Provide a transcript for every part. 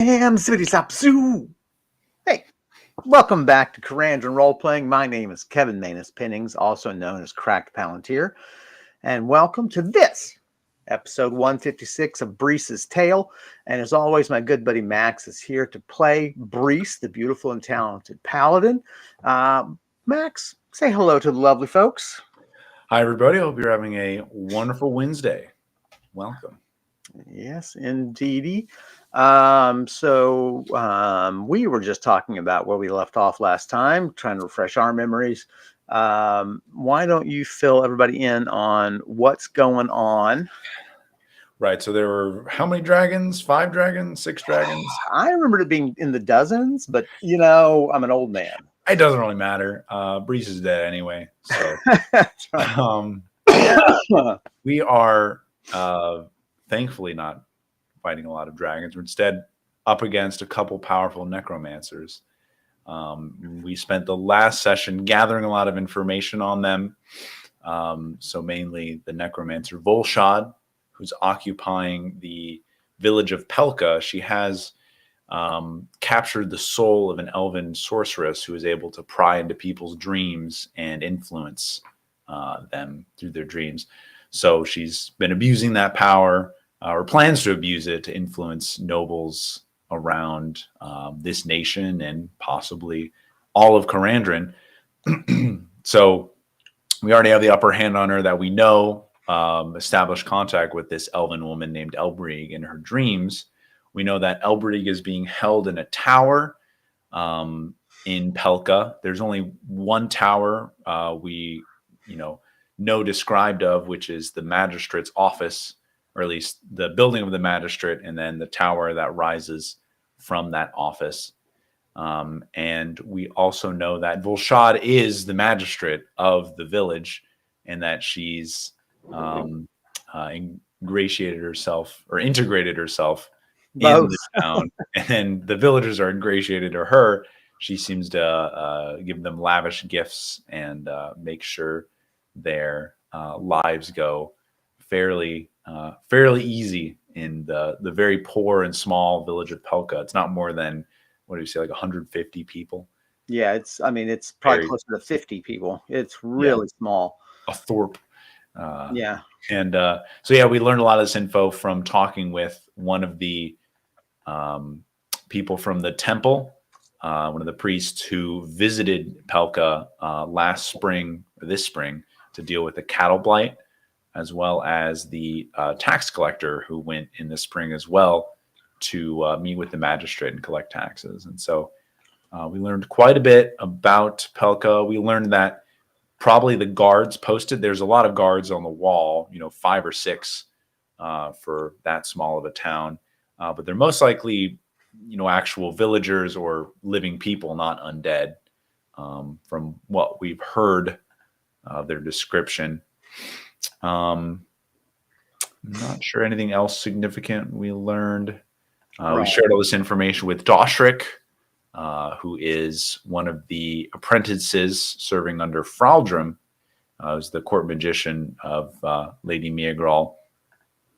Damn, zippity zap zoo. Hey, welcome back to Karandrin Role Playing. My name is Kevin Manus Pennings, also known as Cracked Palantir, and welcome to this episode 156 of Brise's Tale. And as always, my good buddy Max is here to play Brise, the beautiful and talented paladin. Max, say hello to the lovely folks. Hi, everybody. I hope you're having a wonderful Wednesday. Welcome. Yes, indeedy. We were just talking about where we left off last time, trying to refresh our memories. Why don't you fill everybody in on what's going on? Right. So there were how many dragons? 5 dragons? 6 dragons? I remember it being in the dozens, but I'm an old man. It doesn't really matter. Brise is dead anyway. So we are thankfully not fighting a lot of dragons. We're instead up against a couple powerful necromancers. We spent the last session gathering a lot of information on them. So mainly the necromancer Volshad, who's occupying the village of Pelka. She has captured the soul of an elven sorceress who is able to pry into people's dreams and influence them through their dreams. So she's been abusing that power, or plans to abuse it to influence nobles around this nation and possibly all of Karandrin. So we already have the upper hand on her that we know, established contact with this elven woman named Elbrig in her dreams. We know that Elbrig is being held in a tower in Pelka. There's only one tower we know described of, which is the magistrate's office, or at least the building of the magistrate, and then the tower that rises from that office. And we also know that Volshad is the magistrate of the village, and that she's ingratiated herself or integrated herself in the town, and the villagers are ingratiated to her. She seems to give them lavish gifts and make sure their lives go fairly easy in the very poor and small village of Pelka. It's not more than, what do you say, like 150 people? Yeah, it's probably closer to 50 people. It's really small. A thorp. Yeah. And so we learned a lot of this info from talking with one of the people from the temple, one of the priests who visited Pelka last spring, or this spring, to deal with the cattle blight, as well as the tax collector who went in the spring as well to meet with the magistrate and collect taxes. And so we learned quite a bit about Pelka. We learned that probably the guards posted, there's a lot of guards on the wall, 5 or 6 for that small of a town. But they're most likely, actual villagers or living people, not undead, from what we've heard of their description. I'm not sure anything else significant we learned. We shared all this information with Doshrik, who is one of the apprentices serving under Fraldrum, who's the court magician of Lady Miagral.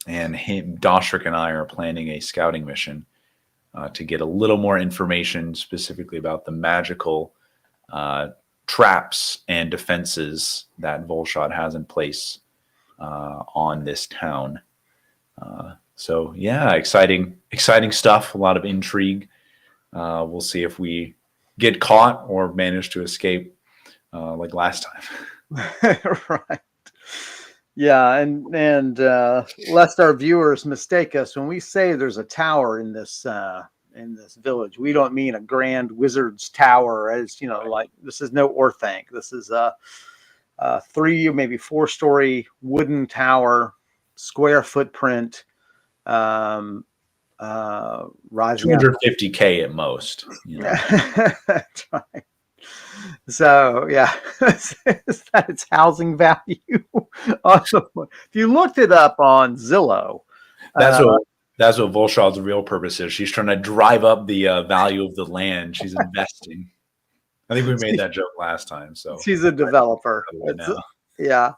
And Doshrik and I are planning a scouting mission to get a little more information specifically about the magical traps and defenses that Volshad has in place on this town. Exciting stuff, a lot of intrigue. We'll see if we get caught or manage to escape like last time. Right. Yeah, and lest our viewers mistake us, when we say there's a tower in this village, we don't mean a grand wizard's tower, as like this is no Orthanc. This is a 3 or maybe 4-story wooden tower, square footprint, rising 250K at most. That's right. So is that its housing value? If you looked it up on Zillow, that's what Volshad's real purpose is. She's trying to drive up the value of the land. She's investing. I think we made that joke last time. So she's a developer. Yeah,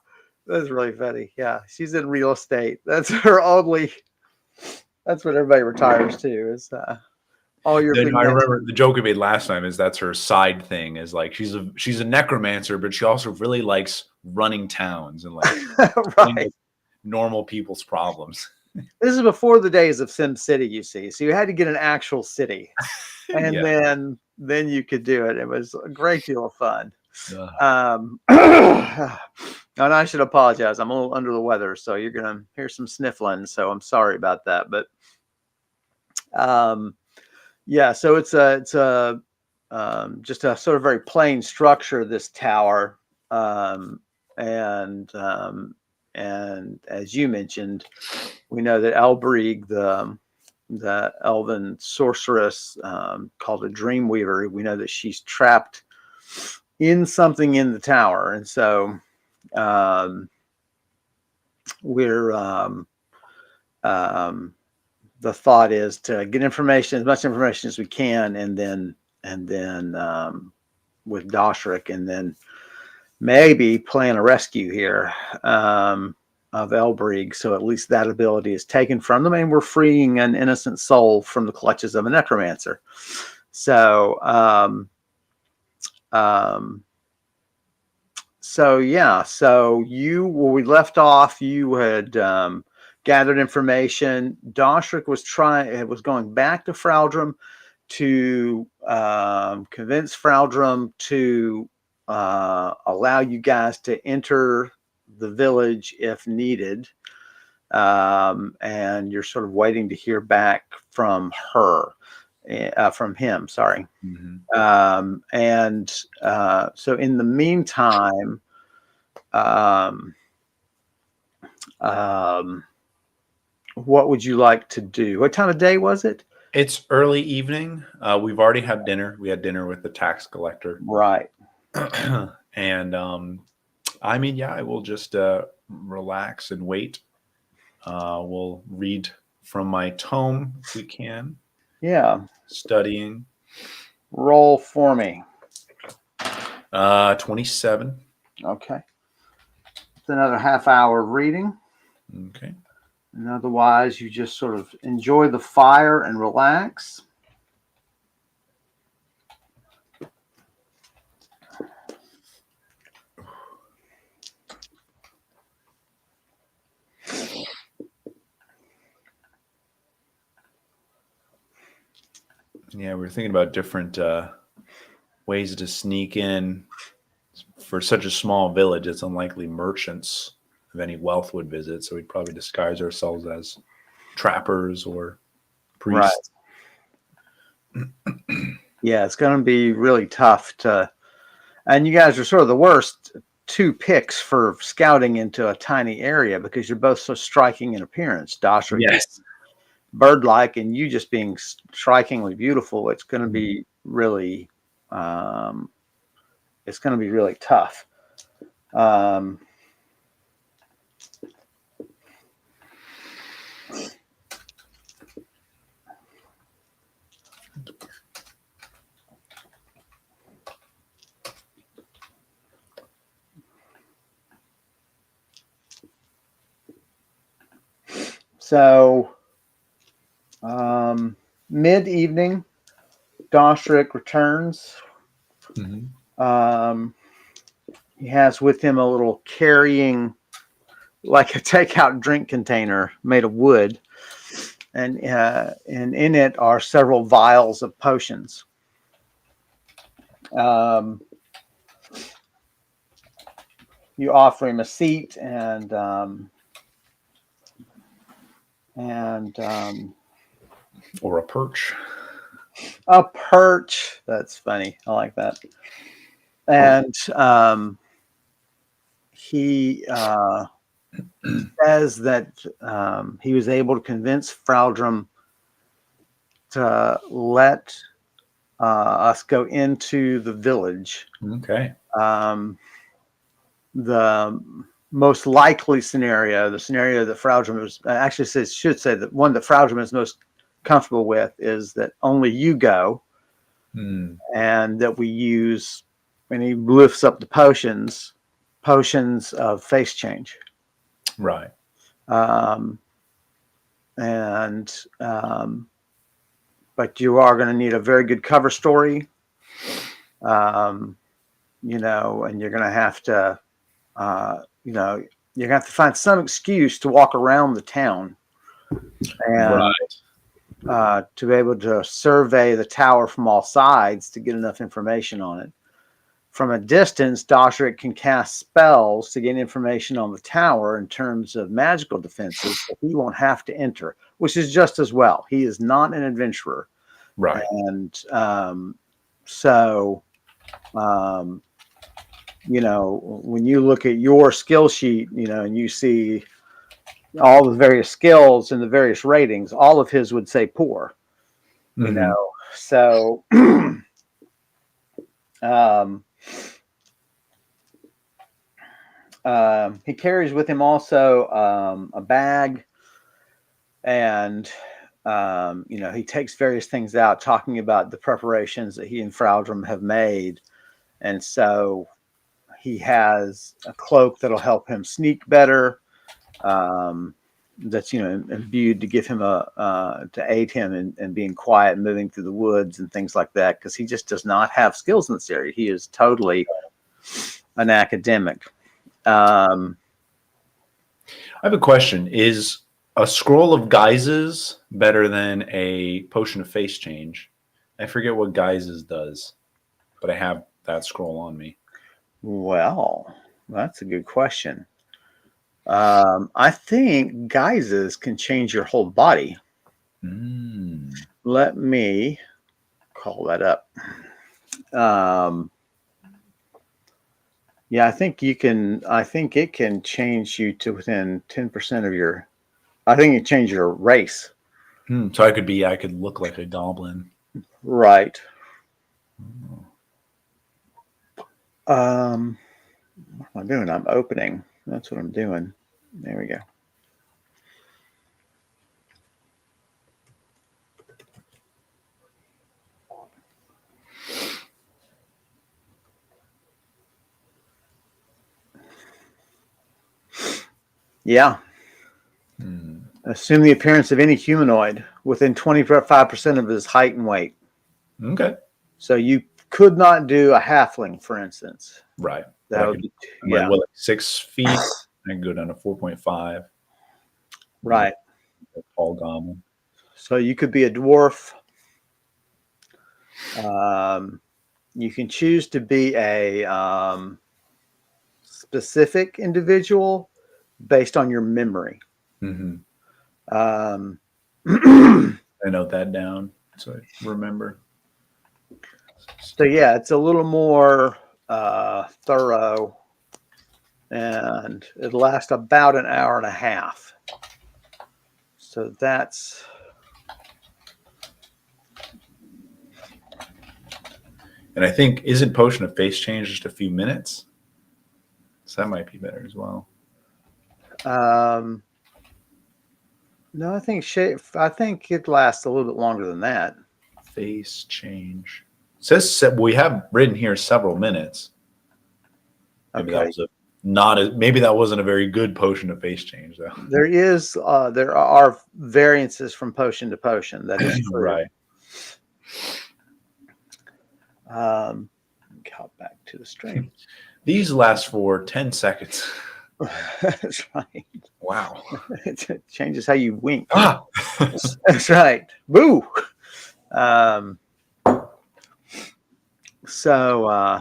that's really funny. Yeah, she's in real estate. That's her only. That's what everybody retires to. Is all your Then big I next. remember the joke we made last time is that's her side thing, is like she's a necromancer, but she also really likes running towns and like solving, Right. like, normal people's problems. This is before the days of Sim City, you see. So you had to get an actual city, and Yeah. then you could do it. It was a great deal of fun. Ugh. And I should apologize. I'm a little under the weather, so you're gonna hear some sniffling. So I'm sorry about that. But yeah, so it's a just a sort of very plain structure. This tower, um, and um, and as you mentioned, we know that Elbrig, the elven sorceress, called a Dreamweaver, we know that she's trapped in something in the tower, and so um, we're the thought is to get information, as much information as we can, and then with Doshrik, and then maybe plan a rescue here of Elbrig, so at least that ability is taken from them, and we're freeing an innocent soul from the clutches of a necromancer. So, so yeah, so where we left off, you had gathered information. Doshrik was going back to Fraldrum to convince Fraldrum to allow you guys to enter the village if needed. And you're sort of waiting to hear back from from him, sorry. So in the meantime, what would you like to do? What time of day was it? It's early evening. We've already had dinner. We had dinner with the tax collector. Right. And I mean, yeah, I will just relax and wait. We'll read from my tome if we can. Yeah. Studying. Roll for me. 27. Okay. It's another half hour of reading. Okay. And otherwise, you just sort of enjoy the fire and relax. Yeah, we were thinking about different ways to sneak in. For such a small village, it's unlikely merchants of any wealth would visit, so we'd probably disguise ourselves as trappers or priests. Right. Yeah, it's going to be really tough and you guys are sort of the worst two picks for scouting into a tiny area because you're both so striking in appearance. Doshrik, Yes. bird-like, and you just being strikingly beautiful. It's going to be really, it's going to be really tough. So, mid-evening, Doshrik returns. He has with him a little carrying, like a takeout drink container made of wood, and in it are several vials of potions. You offer him a seat and or a perch. a perch. That's funny. I like that. And he says that he was able to convince Fraldrum to let us go into the village. Okay. The most likely scenario, the scenario that Fraldrum should say that one that Fraldrum is most comfortable with is that only you go, and that we use, when he lifts up the potions of face change. Right. but you are going to need a very good cover story. You know, and you're going to have to, you know, you're going to have to find some excuse to walk around the town and to be able to survey the tower from all sides to get enough information on it. From a distance, Dosheric can cast spells to get information on the tower in terms of magical defenses, but he won't have to enter, which is just as well. He is not an adventurer. Right. And so, you know, when you look at your skill sheet, you know, and you see all the various skills and the various ratings, all of his would say poor, you know. So, he carries with him also a bag, and you know, he takes various things out, talking about the preparations that he and Fraldrum have made, and so he has a cloak that'll help him sneak better. That's, you know, imbued to give him to aid him in being quiet and moving through the woods and things like that, because he just does not have skills in this area. He is totally an academic. I have a question. Is a scroll of guises better than a potion of face change? I forget what guises does, but I have that scroll on me. Well, that's a good question. I think guises can change your whole body. Let me call that up. Yeah, I think you can. I think it can change you to within 10% of your. I think it changes your race. So I could look like a goblin. Right. What am I doing? I'm opening. That's what I'm doing. There we go. Yeah. Assume the appearance of any humanoid within 25% of his height and weight. Okay. So you could not do a halfling, for instance. Right. That would be, like 6 feet. I can go down to 4.5. Right. A tall goblin. So you could be a dwarf. You can choose to be a specific individual based on your memory. I note that down so I remember. So yeah, it's a little more thorough, and it'll last about an hour and a half. So that's. And I think, isn't Potion of Face Change just a few minutes? So that might be better as well. No, I think it lasts a little bit longer than that. Face change. It says we have written here several minutes. Maybe that was maybe that wasn't a very good potion of face change, though. There are variances from potion to potion. That is true. Right. Hop back to the stream. These last for 10 seconds. That's right. Wow. It changes how you wink. Ah! That's right. Boo. So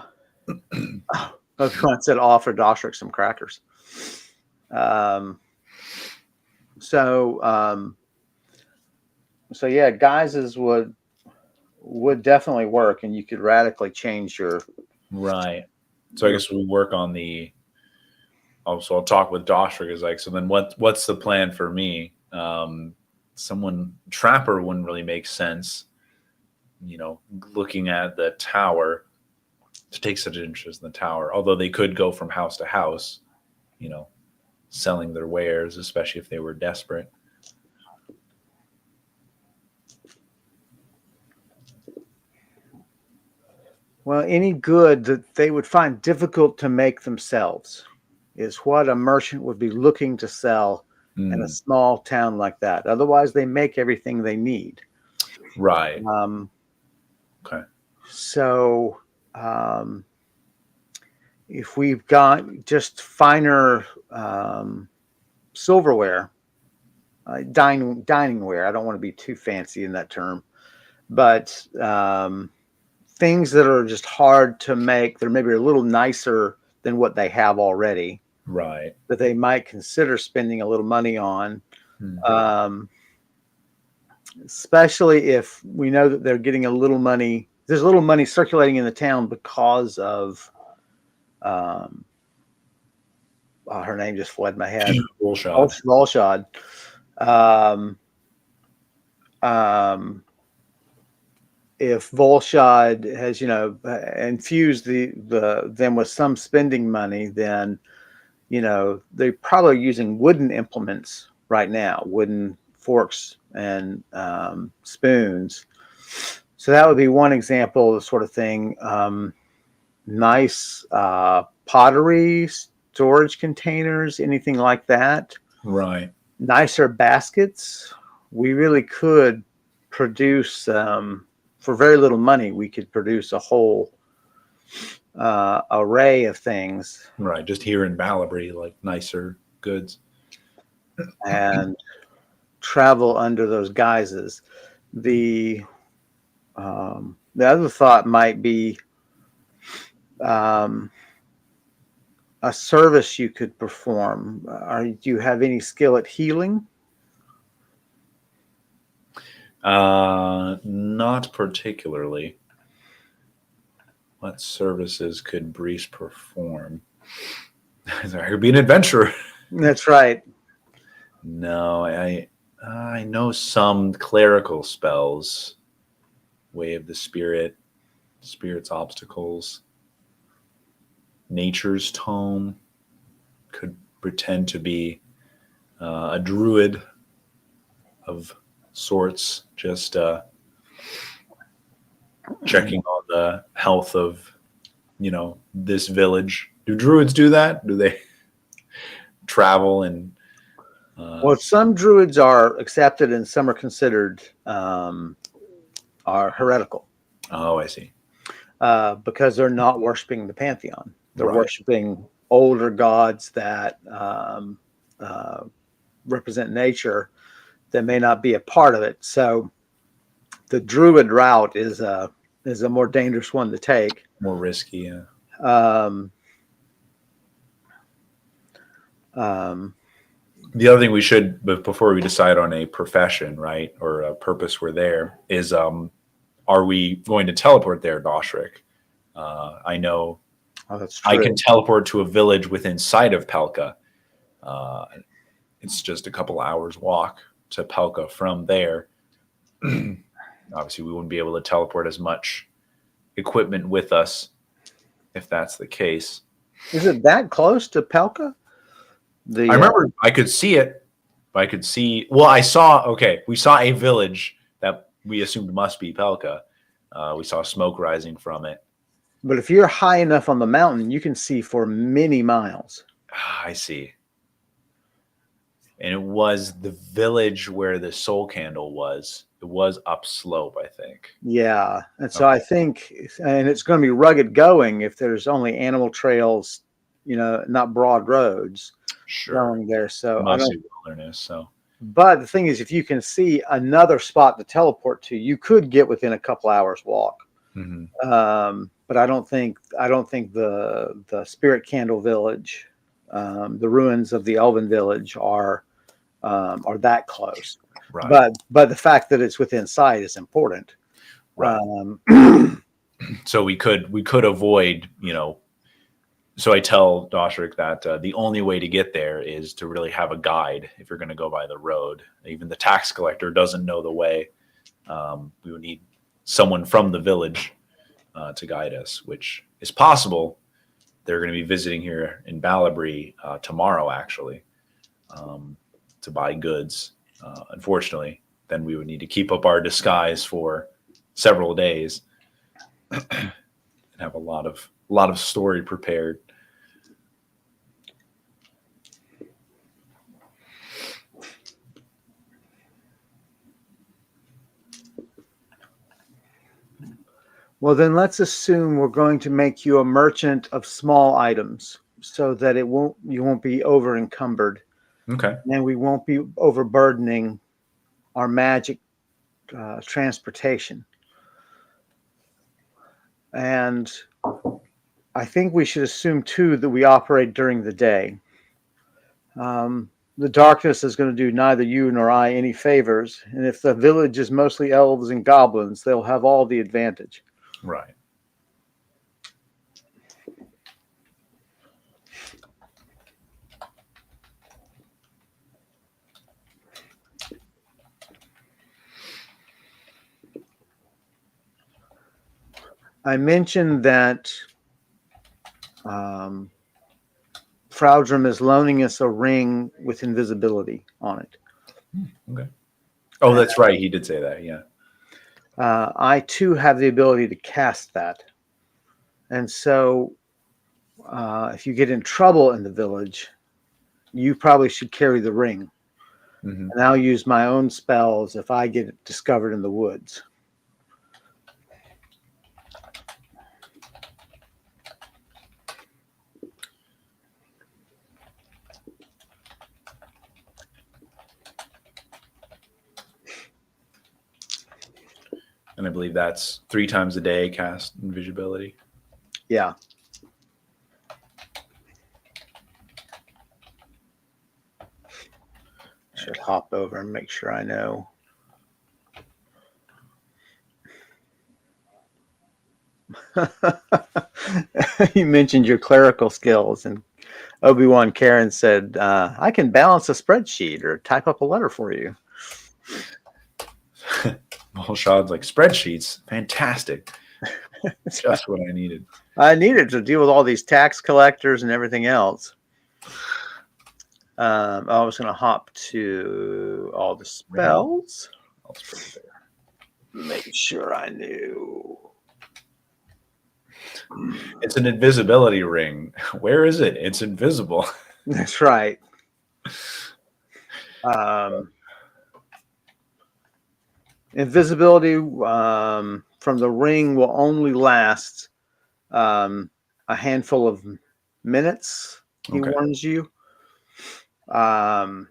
everyone said offer Dosheric some crackers. So yeah, guises would definitely work, and you could radically change your. Right. So I guess we work on the. Oh, so I'll talk with Dosheric. Is like, so then what's the plan for me? Trapper wouldn't really make sense. You know, looking at the tower, to take such an interest in the tower. Although they could go from house to house, you know, selling their wares, especially if they were desperate. Well, any good that they would find difficult to make themselves is what a merchant would be looking to sell in a small town like that. Otherwise, they make everything they need. Right. Um, Okay. so if we've got just finer silverware, diningware, I don't want to be too fancy in that term, but things that are just hard to make, they're maybe a little nicer than what they have already, Right. that they might consider spending a little money on. Um, especially if we know that they're getting a little money. There's a little money circulating in the town because of, her name just fled my head. Bullshot. Volshad. Um, um, if Volshad has, infused them with some spending money, then, they're probably using wooden implements right now, wooden forks and spoons. So that would be one example of the sort of thing. Nice pottery, storage containers, anything like that. Right. Nicer baskets. We really could produce, for very little money, we could produce a whole array of things. Right. Just here in Ballabry, like nicer goods. And travel under those guises. The other thought might be a service you could perform. Do you have any skill at healing? Not particularly. What services could Brise perform? I could be an adventurer. That's right. No, I know some clerical spells. Way of the Spirit, Spirit's Obstacles, Nature's Tome. Could pretend to be a druid of sorts, just checking on the health of, this village. Do druids do that? Do they travel and? Well, some druids are accepted and some are considered are heretical. Oh, I see. Because they're not worshiping the pantheon. They're Right. worshiping older gods that represent nature that may not be a part of it. So the druid route is a more dangerous one to take. More risky, yeah. The other thing we should, but before we decide on a profession, right, or a purpose we're there, is are we going to teleport there, Doshrik? I know that's true. I can teleport to a village within sight of Pelka. It's just a couple hours walk to Pelka from there. Obviously, we wouldn't be able to teleport as much equipment with us if that's the case. Is it that close to Pelka? I remember I could see it. I could see. Well, we saw a village that we assumed must be Pelka. We saw smoke rising from it. But if you're high enough on the mountain, you can see for many miles. I see. And it was the village where the soul candle was. It was upslope, I think. Yeah. And so I think, and it's going to be rugged going if there's only animal trails, not broad roads going there. So mostly wilderness. So, but the thing is, if you can see another spot to teleport to, you could get within a couple hours walk. Mm-hmm. But I don't think the Spirit Candle Village, the ruins of the Elven Village are that close. Right. But the fact that it's within sight is important. Right. So we could avoid, So I tell Doshrik that the only way to get there is to really have a guide if you're going to go by the road. Even the tax collector doesn't know the way. We would need someone from the village to guide us, which is possible. They're going to be visiting here in Ballabry tomorrow, actually, to buy goods. Unfortunately, then we would need to keep up our disguise for several days and have a lot of story prepared. Well, then let's assume we're going to make you a merchant of small items so that you won't be over encumbered, Okay. and we won't be overburdening our magic transportation. And I think we should assume too that we operate during the day. The darkness is going to do neither you nor I any favors, and if the village is mostly elves and goblins, they'll have all the advantage. Right. I mentioned that Fraudrum is loaning us a ring with invisibility on it. Okay. Oh, that's right. He did say that. Yeah. I too have the ability to cast that. And so if you get in trouble in the village, you probably should carry the ring. Mm-hmm. And I'll use my own spells if I get discovered in the woods. And I believe that's 3 times a day cast invisibility. Yeah. Should hop over and make sure I know. You mentioned your clerical skills, and Obi-Wan Karen said, I can balance a spreadsheet or type up a letter for you. Shad's like, spreadsheets, fantastic. Just what I needed. I needed to deal with all these tax collectors and everything else. I was going to hop to all the spells. Make sure I knew. It's an invisibility ring. Where is it? It's invisible. That's right. Invisibility from the ring will only last a handful of minutes, he warns you. But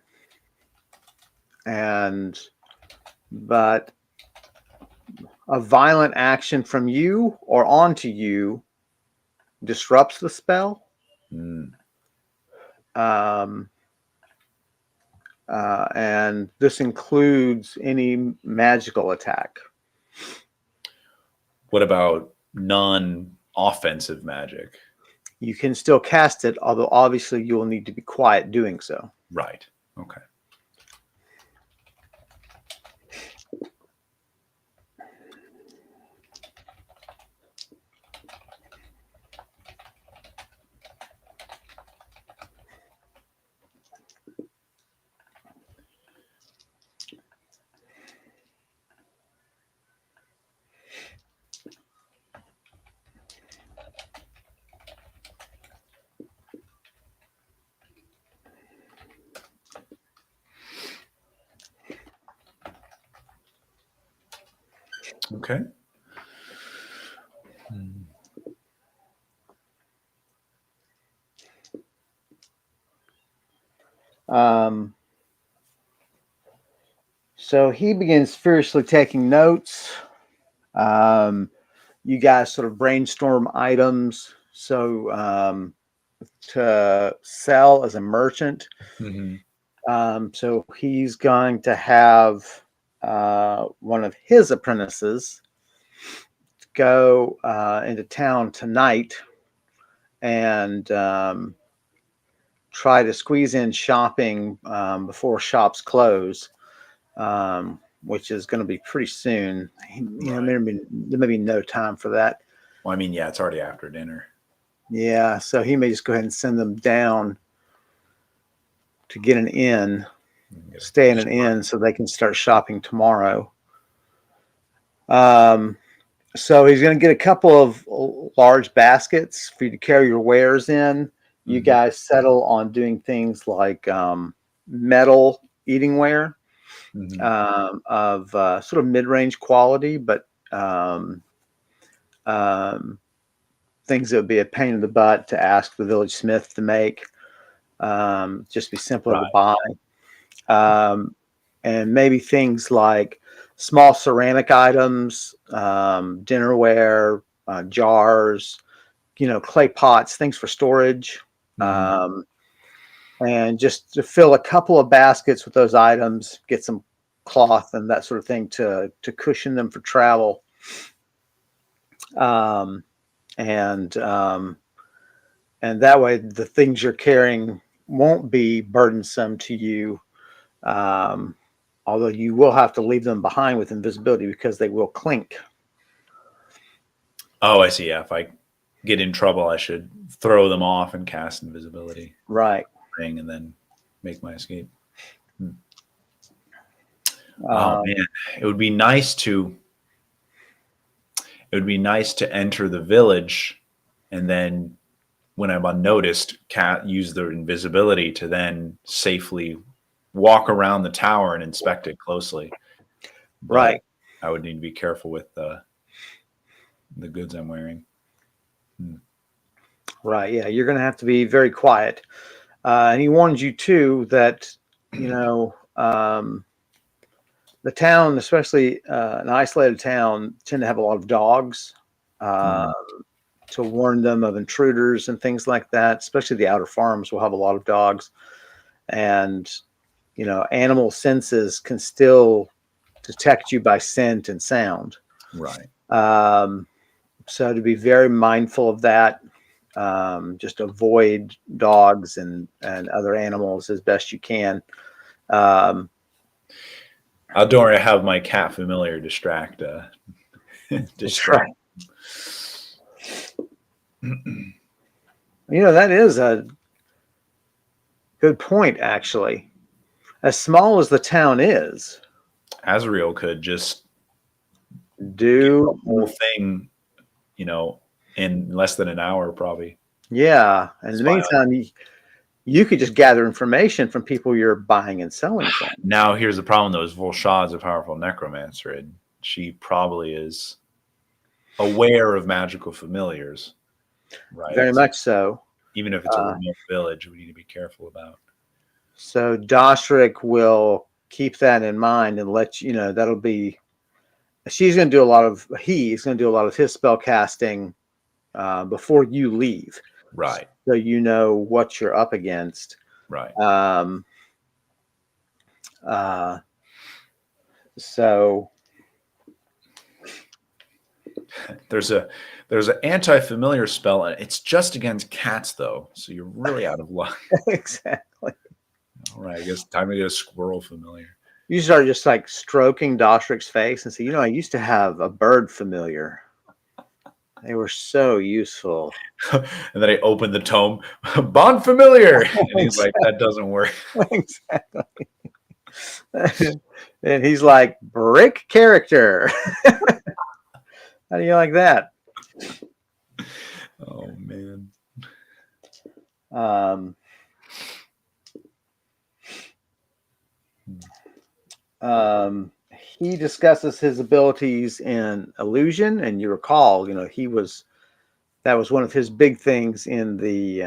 a violent action from you or onto you disrupts the spell. And this includes any magical attack. What about non-offensive magic? You can still cast it, although obviously you will need to be quiet doing so. Right. Okay. Okay. So he begins furiously taking notes. You guys sort of brainstorm items. So to sell as a merchant. So he's going to have one of his apprentices go into town tonight and try to squeeze in shopping before shops close, which is going to be pretty soon. There may be no time for that. Well, I mean, yeah, it's already after dinner. Yeah, so he may just go ahead and send them down to get an inn, stay in an inn so they can start shopping tomorrow. So he's going to get a couple of large baskets for you to carry your wares in. You guys settle on doing things like metal eating ware of sort of mid-range quality, but um, things that would be a pain in the butt to ask the village smith to make. Just be simpler to Right. buy. And maybe things like small ceramic items, dinnerware, jars, clay pots, things for storage. Mhm. And just to fill a couple of baskets with those items, get some cloth and that sort of thing to cushion them for travel. Um, and and that way the things you're carrying won't be burdensome to you. Um, Although you will have to leave them behind with invisibility because they will clink. Oh, I see. Yeah, if I get in trouble, I should throw them off and cast invisibility Right. ring and then make my escape. Hmm. Oh Um, man, it would be nice to enter the village and then when I'm unnoticed, use the invisibility to then safely walk around the tower and inspect it closely. But right. I would need to be careful with the goods I'm wearing. Hmm. Right. Yeah. You're going to have to be very quiet. And he warns you too that, you know, the town, especially an isolated town, tend to have a lot of dogs. Uh, Mhm. to warn them of intruders and things like that. Especially the outer farms will have a lot of dogs, and animal senses can still detect you by scent and sound. Right. Um, so to be very mindful of that, just avoid dogs and other animals as best you can. Um, Don't worry, I have my cat familiar distract. that's right. Distract. That is a good point, actually. As small as the town is, Azrael could just get the do whole thing, you know, in less than an hour, probably. yeah. In the Spy on. meantime, you could just gather information from people you're buying and selling from. Now, here's the problem, though: is Volshad's a powerful necromancer, and she probably is aware of magical familiars, right? Very much so. Even if it's a Uh, remote village, we need to be careful about. so Doshrik will keep that in mind and let you know that'll be. He's going to do a lot of his spell casting before you leave, Right, so you know what you're up against. right. Um, uh, so There's an anti-familiar spell, and it's just against cats, though. So you're really out of luck. exactly. All right, I guess time to get a squirrel familiar. You start just like stroking Doshrik's face and say, I used to have a bird familiar. They were so useful. And then I open the tome, Bond familiar, and he's like, "That doesn't work." Exactly. And he's like, brick character. How do you like that? Oh man. Um, he discusses his abilities in illusion, and you recall, that was one of his big things in the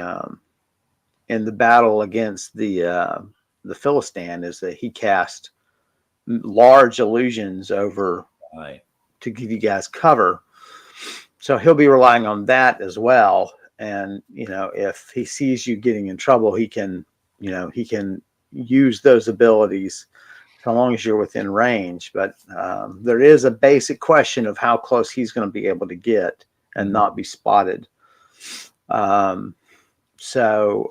battle against the Philistine, is that he cast large illusions over Right. to give you guys cover. So he'll be relying on that as well. And if he sees you getting in trouble, he can use those abilities so long as you're within range. But there is a basic question of how close he's going to be able to get and not be spotted. So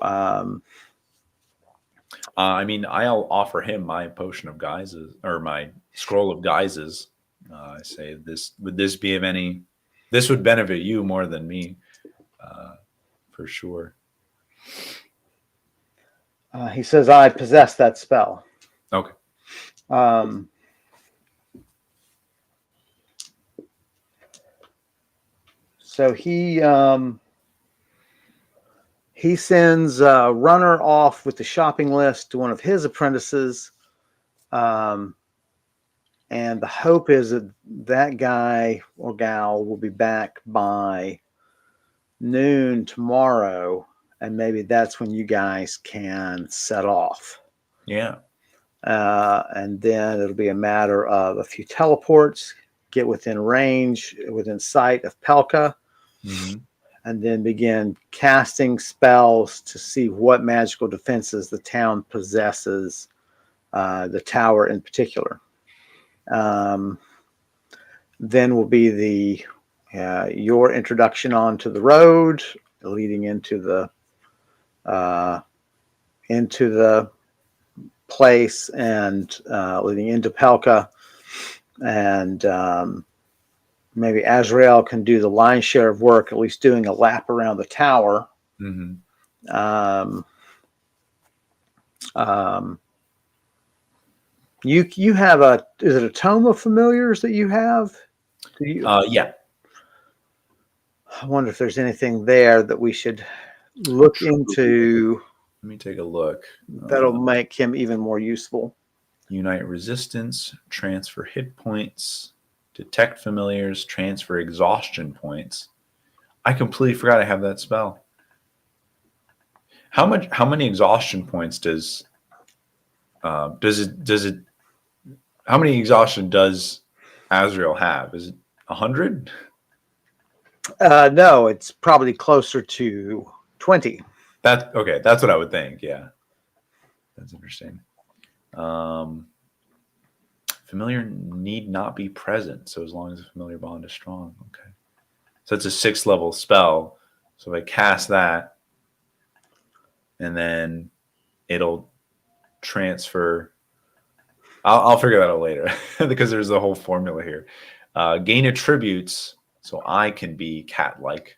I mean, I'll offer him my potion of guises or my scroll of guises. I say, would this be of any? This would benefit you more than me, for sure. he says, I possess that spell. Okay. Um, so he sends a runner off with the shopping list to one of his apprentices, and And the hope is that that guy or gal will be back by noon tomorrow, and maybe that's when you guys can set off. Yeah. And then it'll be a matter of a few teleports, get within range, within sight of Pelka, and then begin casting spells to see what magical defenses the town possesses, the tower in particular. Then will be your introduction onto the road, leading into the place and leading into Pelka, and maybe Azrael can do the lion's share of work, at least doing a lap around the tower. You have is it a tome of familiars that you have? Do you? Yeah. I wonder if there's anything there that we should look into. Let me take a look. That'll make him even more useful. Unite resistance, transfer hit points, detect familiars, transfer exhaustion points. I completely forgot I have that spell. How many exhaustion points does it how many exhaustion does Azrael have? Is it 100? No, it's probably closer to 20. That's what I would think. Yeah. That's interesting. Familiar need not be present, so as long as the familiar bond is strong. Okay. So it's a 6th level spell. So if I cast that, and then it'll transfer. I'll figure that out later because there's a whole formula here. Gain attributes, so I can be cat-like.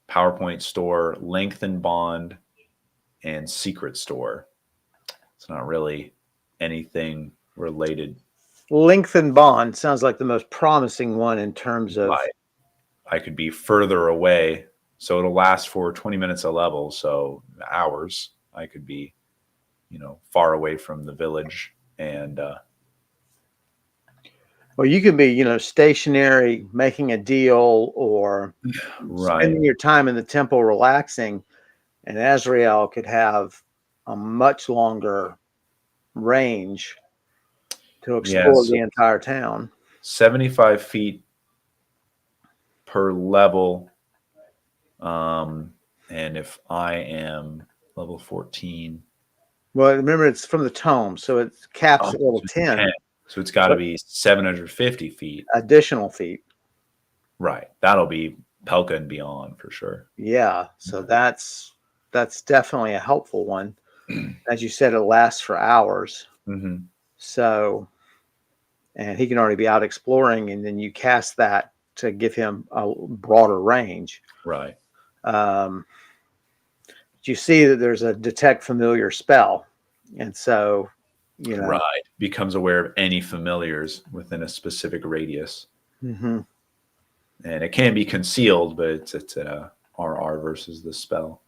PowerPoint store, lengthen bond, and secret store. It's not really anything related. Lengthen bond sounds like the most promising one in terms of. I could be further away, so it'll last for 20 minutes a level, so hours. I could be, far away from the village, and well, you could be, stationary, making a deal, or spending your time in the temple relaxing, and Azrael could have a much longer range to explore the entire town. 75 feet per level. And if I am level 14. Well, remember, it's from the tome, so it caps at level 10. So it's got to be 750 feet. Additional feet. Right. That'll be Pelka and beyond for sure. Yeah. So that's definitely a helpful one. As you said, it lasts for hours. So, and he can already be out exploring, and then you cast that to give him a broader range. Right. You see that there's a detect familiar spell, and so right, becomes aware of any familiars within a specific radius. And it can be concealed, but it's a RR versus the spell.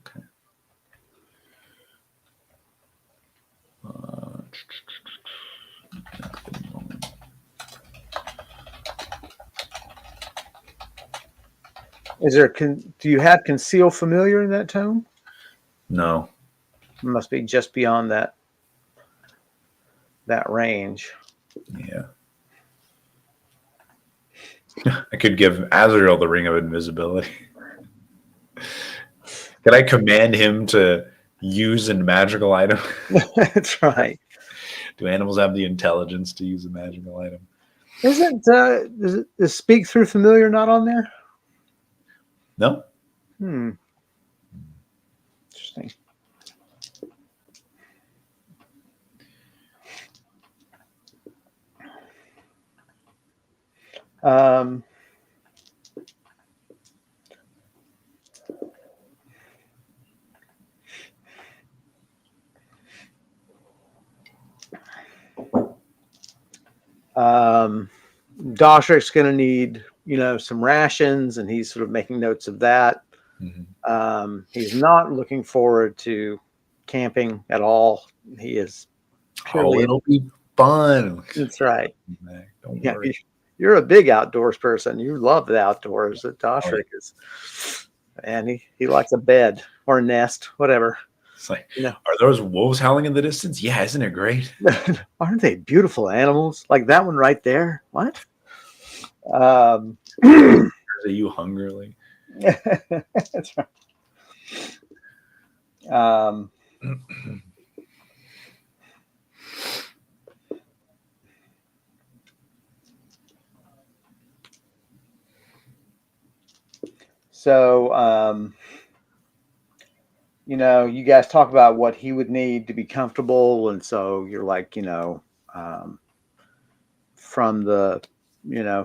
Okay. Is there? Do you have conceal familiar in that tome? No. It must be just beyond that range. Yeah. I could give Azrael the ring of invisibility. Could I command him to use a magical item? That's right. Do animals have the intelligence to use a magical item? Isn't is speak through familiar not on there? No. Interesting. Doshrick's going to need, some rations, and he's sort of making notes of that. He's not looking forward to camping at all. He is purely. it'll be fun. That's right. Don't Yeah, worry. you're a big outdoors person. You love the outdoors. Oh, Doshrik is, and he likes a bed or a nest, whatever. it's like, You know, are those wolves howling in the distance? Yeah, isn't it great? aren't they beautiful animals? Like that one right there. What? That's Are you hungrily? right. Um, so, you guys talk about what he would need to be comfortable, and so you're like, um, from the,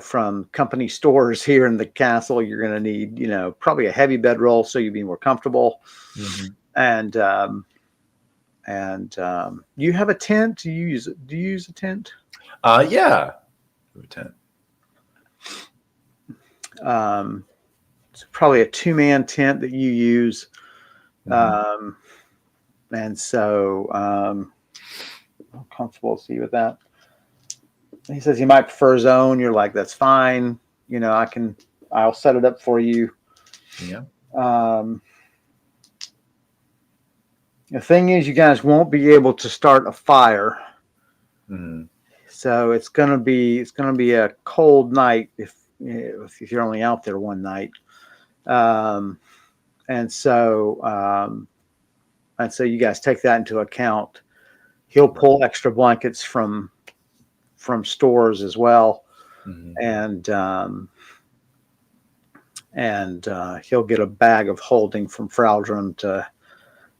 from company stores here in the castle, you're going to need, probably a heavy bedroll so you'd be more comfortable, and you have a tent. Do you use a tent? Yeah. A tent. It's probably a 2-man tent that you use. Mhm. And so I'm comfortable to see with that. He says he might prefer his own. You're like, that's fine. I'll set it up for you. Yeah. The thing is, you guys won't be able to start a fire. Mm-hmm. So it's gonna be a cold night if you're only out there one night. And so you guys take that into account. He'll pull extra blankets from stores as well, and he'll get a bag of holding from Fraldrum to,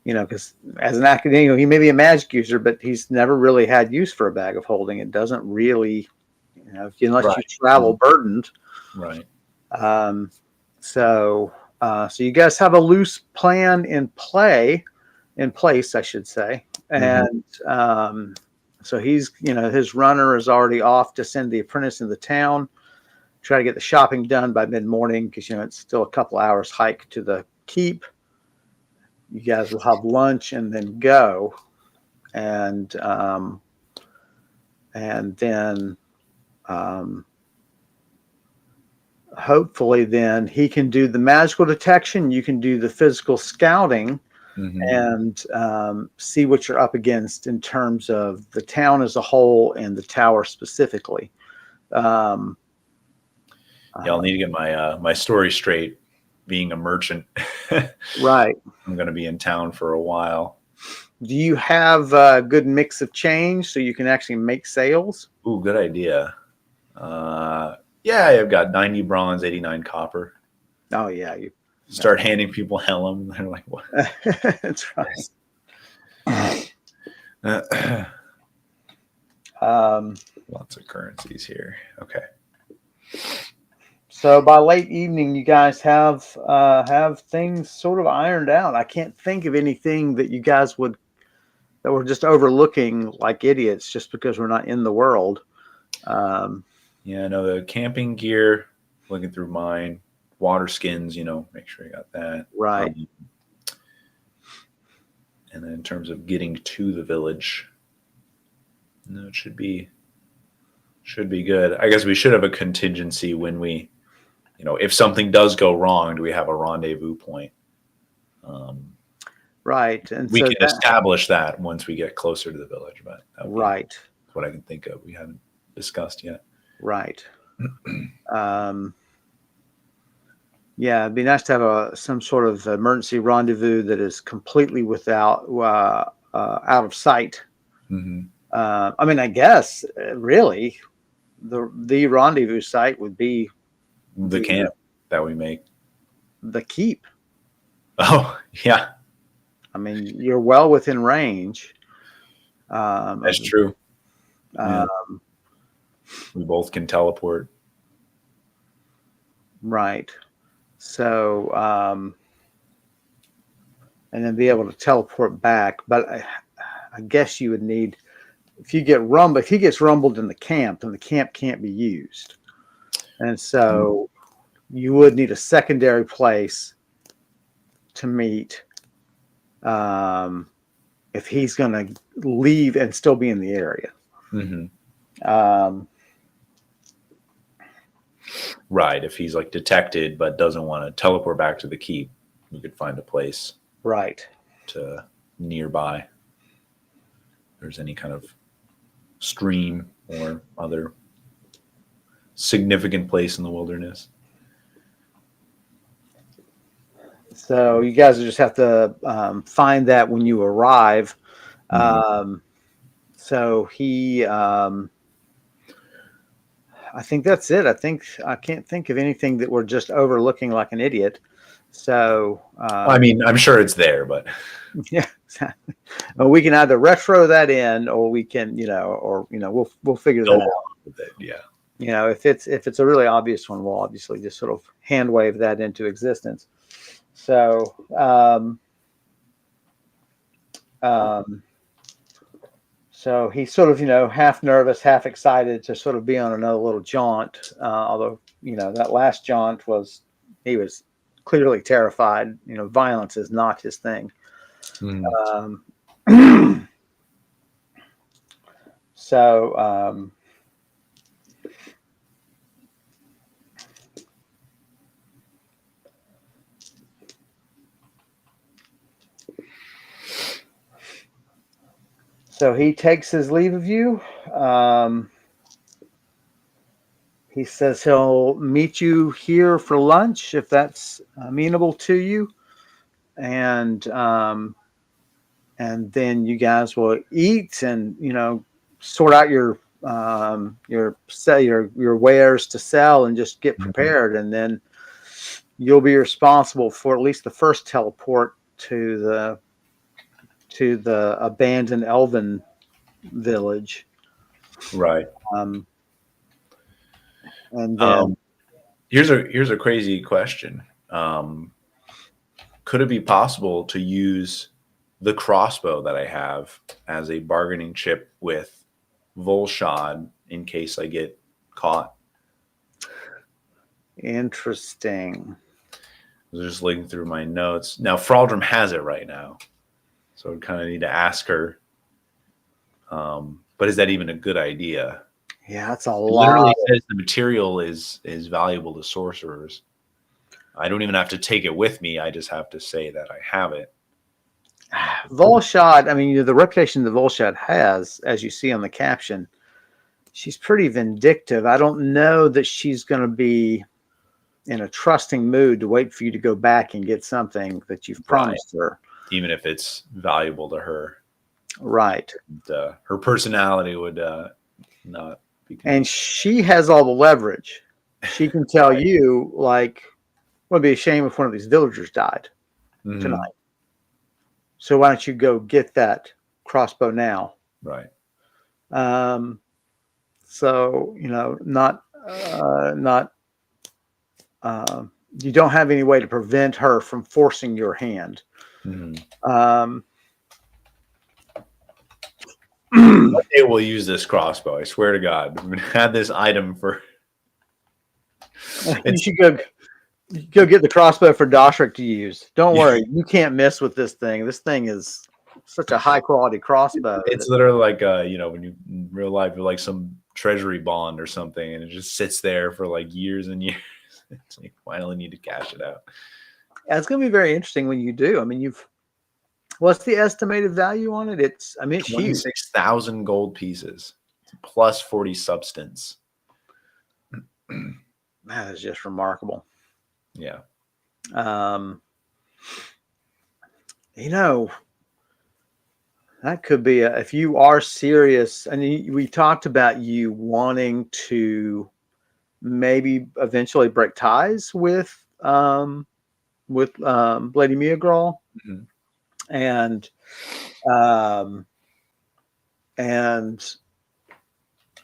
because as an academic, he may be a magic user, but he's never really had use for a bag of holding. It doesn't really, unless you travel burdened. Right. So you guys have a loose plan in place, I should say. And so he's, his runner is already off to send the apprentice in the town, try to get the shopping done by mid-morning because, it's still a couple hours hike to the keep. You guys will have lunch and then go. And then hopefully then he can do the magical detection. You can do the physical scouting. And see what you're up against in terms of the town as a whole and the tower specifically. Yeah, I'll need to get my story straight. Being a merchant, right? I'm going to be in town for a while. Do you have a good mix of change so you can actually make sales? Ooh, good idea. Yeah, I've got 90 bronze, 89 copper. Oh yeah, you start handing people Helm. They're like, what? That's right. Lots of currencies here. Okay. So by late evening, you guys have things sort of ironed out. I can't think of anything that you guys that we're just overlooking like idiots just because we're not in the world. Yeah, no, the camping gear, looking through mine, water skins, make sure you got that. Right. And then in terms of getting to the village, no, it should be good. I guess we should have a contingency when we, if something does go wrong, do we have a rendezvous point? Right. And we can establish that once we get closer to the village, but right. What I can think of. We haven't discussed yet. Right. Yeah, it'd be nice to have some sort of emergency rendezvous that is completely without out of sight. I mean, I guess really the rendezvous site would be the camp that we make. The keep. Oh, yeah. I mean, you're well within range. That's true. We both can teleport. Right. So, and then be able to teleport back. But I guess you would need, if he gets rumbled in the camp, then the camp can't be used. And so you would need a secondary place to meet if he's going to leave and still be in the area. Right. If he's like detected but doesn't want to teleport back to the keep, you could find a place Right. to nearby. If there's any kind of stream or other significant place in the wilderness. So you guys just have to find that when you arrive. So he, I think that's it. I can't think of anything that we're just overlooking like an idiot. So, I mean, I'm sure it's there, but yeah, well, we can either retro that in, or we can, we'll figure that out. With it. Yeah. If it's a really obvious one, we'll obviously just sort of hand wave that into existence. So, so he's sort of, half nervous, half excited to sort of be on another little jaunt. Although, that last jaunt he was clearly terrified. Violence is not his thing. So, so he takes his leave of you. He says he'll meet you here for lunch if that's amenable to you, and then you guys will eat and sort out your wares to sell and just get prepared, and then you'll be responsible for at least the first teleport to the abandoned elven village. Right. And then here's a crazy question. Could it be possible to use the crossbow that I have as a bargaining chip with Volshad in case I get caught? Interesting. I was just looking through my notes. Now, Fraldrum has it right now, so I kind of need to ask her. But is that even a good idea? Yeah, that's a It lot. literally says the material is valuable to sorcerers. I don't even have to take it with me. I just have to say that I have it. Volshad, I mean, the reputation that Volshad has, as you see on the caption, she's pretty vindictive. I don't know that she's going to be in a trusting mood to wait for you to go back and get something that you've promised her. Even if it's valuable to her. Right. And, her personality would not be. And she has all the leverage. She can tell you, like, it would be a shame if one of these villagers died tonight. So why don't you go get that crossbow now? Right. So, you don't have any way to prevent her from forcing your hand. One day we'll use this crossbow. I swear to God, we've had this item for. You should go get the crossbow for Doshrik to use. Don't worry, you can't mess with this thing. This thing is such a high quality crossbow. It's literally like when you in real life you're like some treasury bond or something, and it just sits there for like years and years. It's like finally need to cash it out. Yeah, it's going to be very interesting when you do. I mean, what's the estimated value on it? It's 26,000 gold pieces plus 40 substance. That is just remarkable. Yeah. That could be if you are serious. And we talked about you wanting to maybe eventually break ties with Lady Miagral. And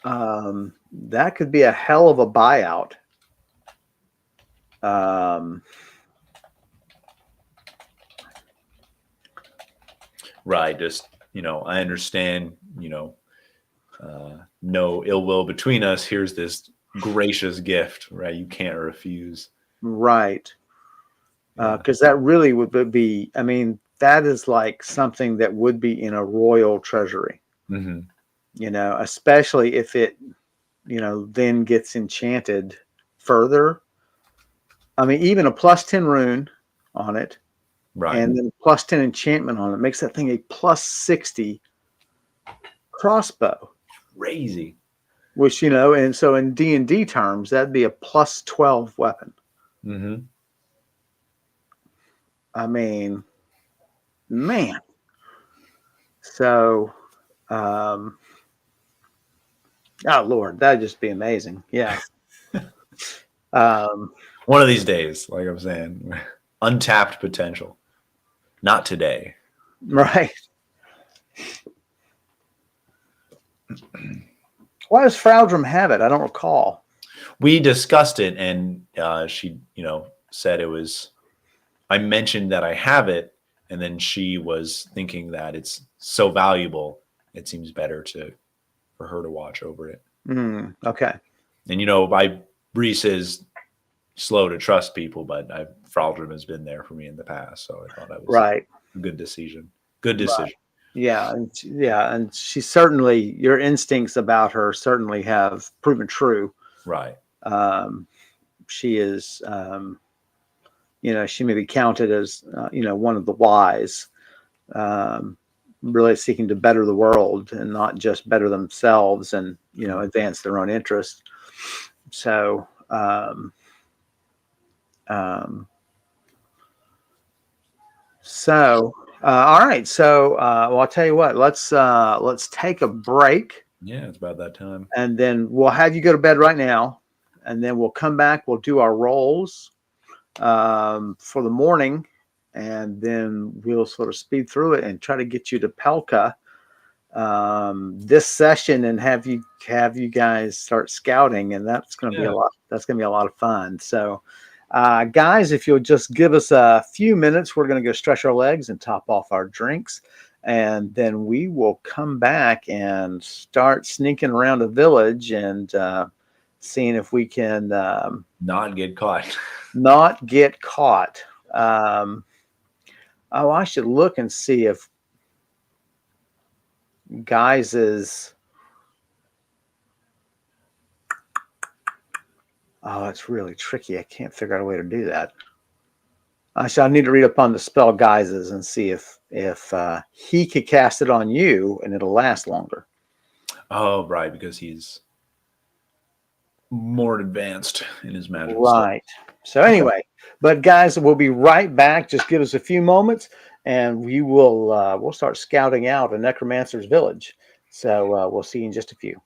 that could be a hell of a buyout. Right. Just, I understand, no ill will between us. Here's this gracious gift, right? You can't refuse. Right. Because that really would be, I mean, that is like something that would be in a royal treasury, Mm-hmm. especially if it, then gets enchanted further. I mean, even a +10 rune on it Right. and then +10 enchantment on it makes that thing a +60 crossbow, Crazy. which, and so in D&D terms, that'd be a +12 weapon. Mm-hmm. I mean, man. So, oh Lord, that'd just be amazing. Yeah. Um, One of these days, like I'm saying, untapped potential. Not today. right. Why does Fraldrum have it? I don't recall. We discussed it, and she, said it was. I mentioned that I have it, and then she was thinking that it's so valuable, it seems better for her to watch over it. Okay. And Brise is slow to trust people, but Fraldrum has been there for me in the past, so I thought that was Right. a good decision. Good Right. decision. Yeah. And she certainly, your instincts about her certainly have proven true. Right. She is, she may be counted as, one of the wise, um, really seeking to better the world and not just better themselves and, advance their own interests. So, um, all right. So, well, I'll tell you what. Let's take a break, Yeah, it's about that time. and then we'll have you go to bed right now, and then we'll come back. We'll do our rolls for the morning, and then we'll sort of speed through it and try to get you to Pelka this session and have you guys start scouting, and that's going to be a lot. That's going to be a lot of fun. So. Guys, if you'll just give us a few minutes, we're going to go stretch our legs and top off our drinks. And then we will come back and start sneaking around the village and seeing if we can Not get caught. not get caught. I should look and see if Guys is. Oh, it's really tricky. I can't figure out a way to do that. I need to read up on the spell guises and see if he could cast it on you and it'll last longer. Oh, right, because he's more advanced in his magic. Right. So anyway, but guys, we'll be right back. Just give us a few moments, and we'll start scouting out a necromancer's village. So we'll see you in just a few.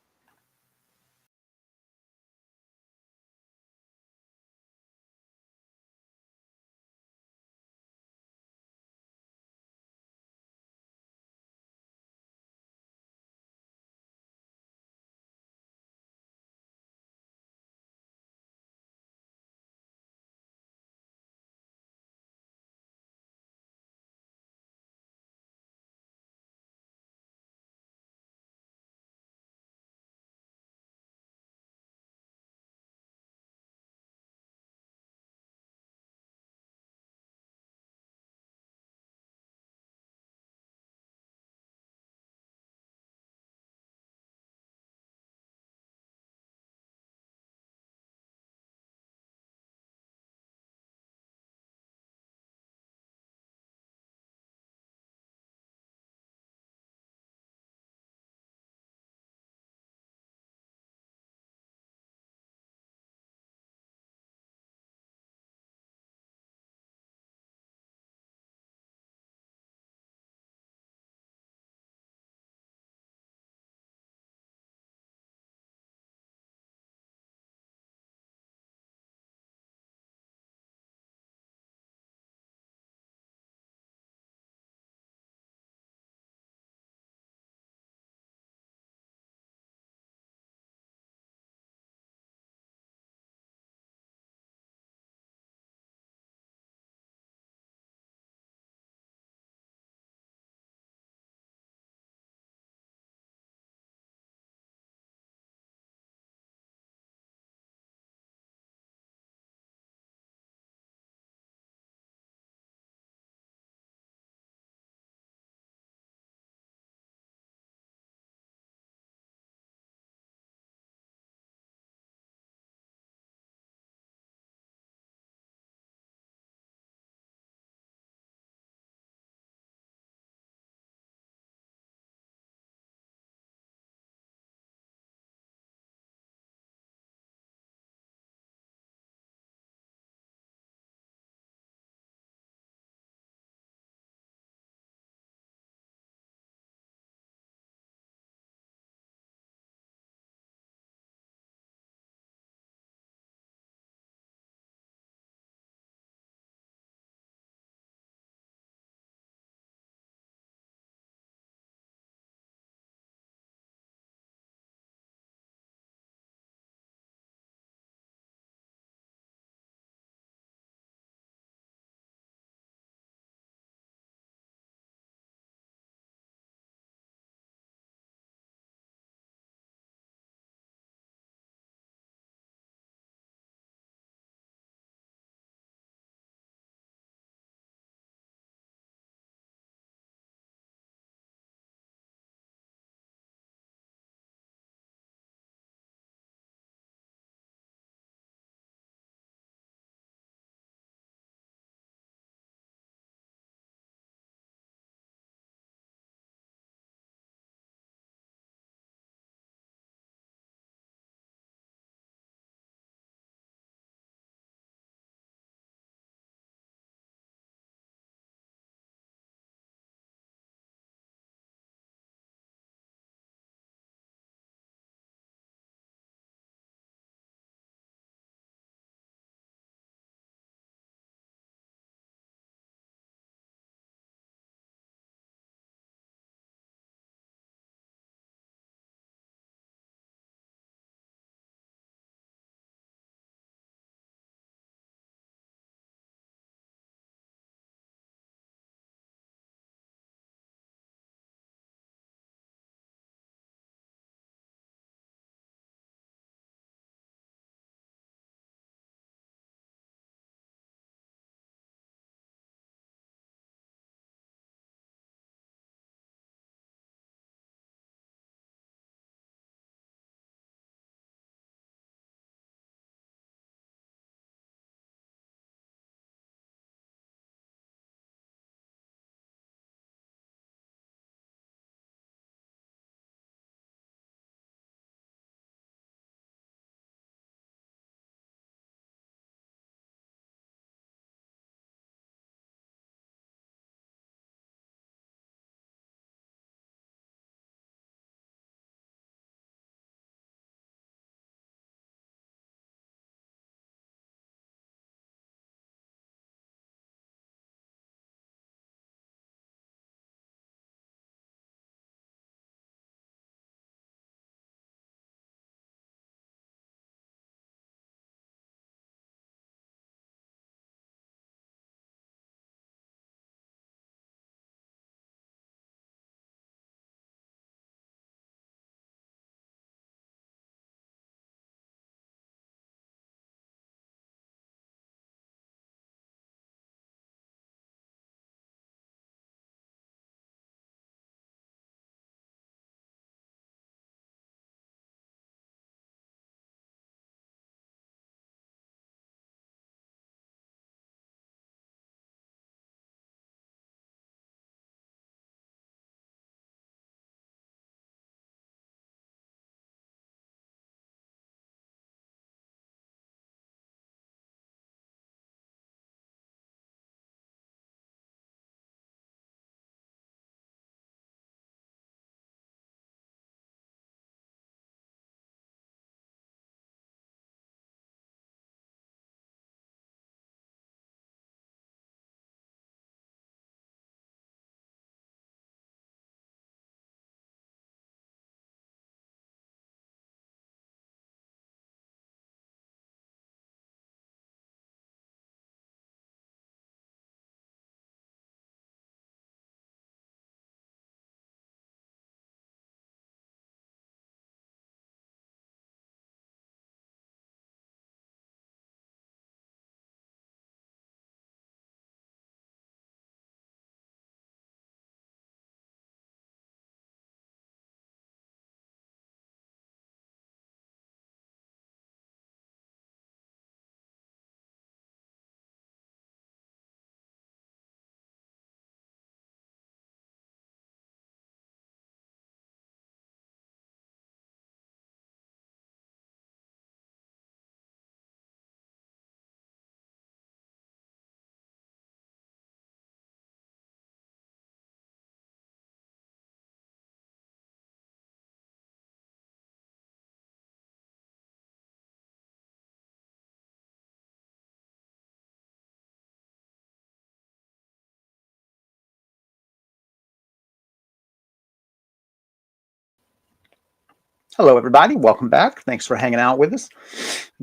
Hello, everybody. Welcome back. Thanks for hanging out with us,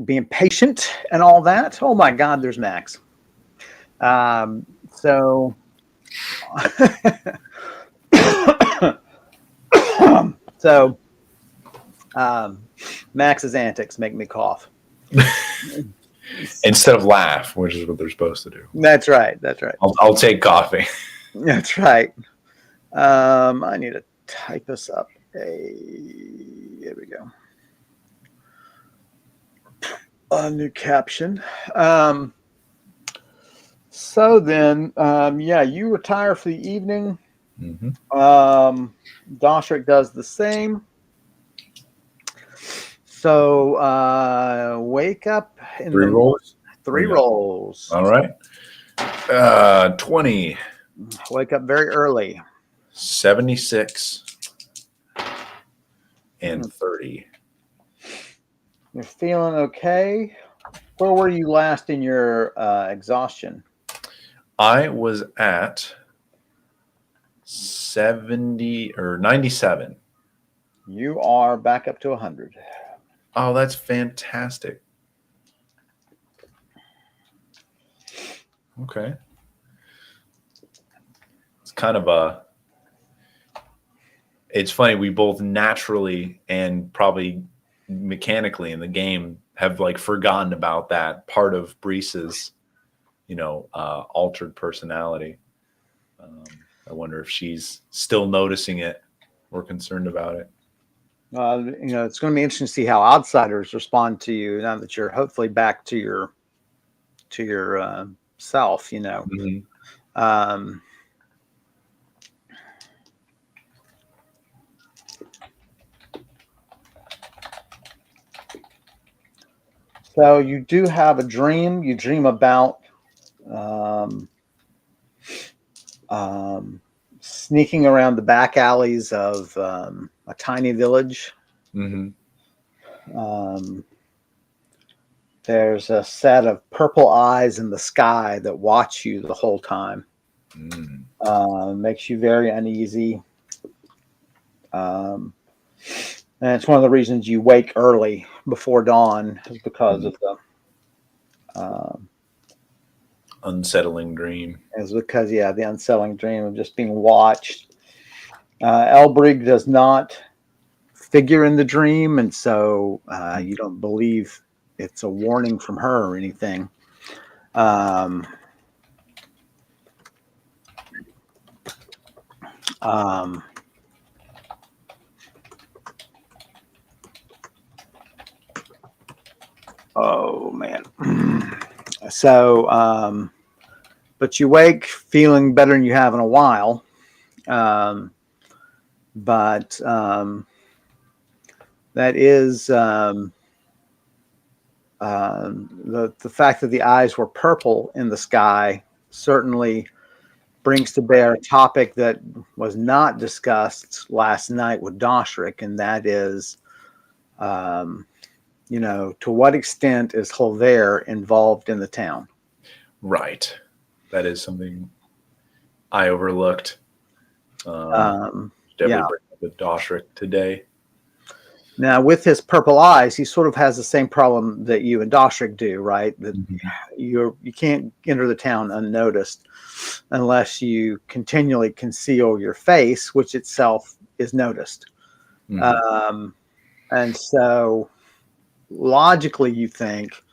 being patient, and all that. Oh my God, there's Max. So, so Max's antics make me cough. Instead of laugh, which is what they're supposed to do. That's right. That's right. I'll take coffee. That's right. I need to type this up. Here we go. A new caption. So then, yeah, you retire for the evening. Mm-hmm. Doshrik does the same. So wake up in Three the rolls. three rolls. All right. 20, Wake up very early. 76, and 30. You're feeling okay. Where were you last in your exhaustion? I was at 70 or 97. You are back up to 100. Oh, that's fantastic. Okay. It's kind of it's funny. We both naturally and probably mechanically in the game have like forgotten about that part of Brise's, altered personality. I wonder if she's still noticing it or concerned about it. It's going to be interesting to see how outsiders respond to you now that you're hopefully back to your self. Mm-hmm. So you do have a dream. You dream about sneaking around the back alleys of a tiny village. Mm-hmm. There's a set of purple eyes in the sky that watch you the whole time. Makes you very uneasy. And it's one of the reasons you wake early before dawn is because of the Unsettling dream. the unsettling dream of just being watched. Elbrig does not figure in the dream, and so you don't believe it's a warning from her or anything. Oh man. So but you wake feeling better than you have in a while. But that is the fact that the eyes were purple in the sky certainly brings to bear a topic that was not discussed last night with Doshrik, and that is, to what extent is Holver involved in the town? Right. That is something I overlooked. Definitely bring up with Doshrik today. Now, with his purple eyes, he sort of has the same problem that you and Doshrik do, right? That you can't enter the town unnoticed unless you continually conceal your face, which itself is noticed. And so, logically, you think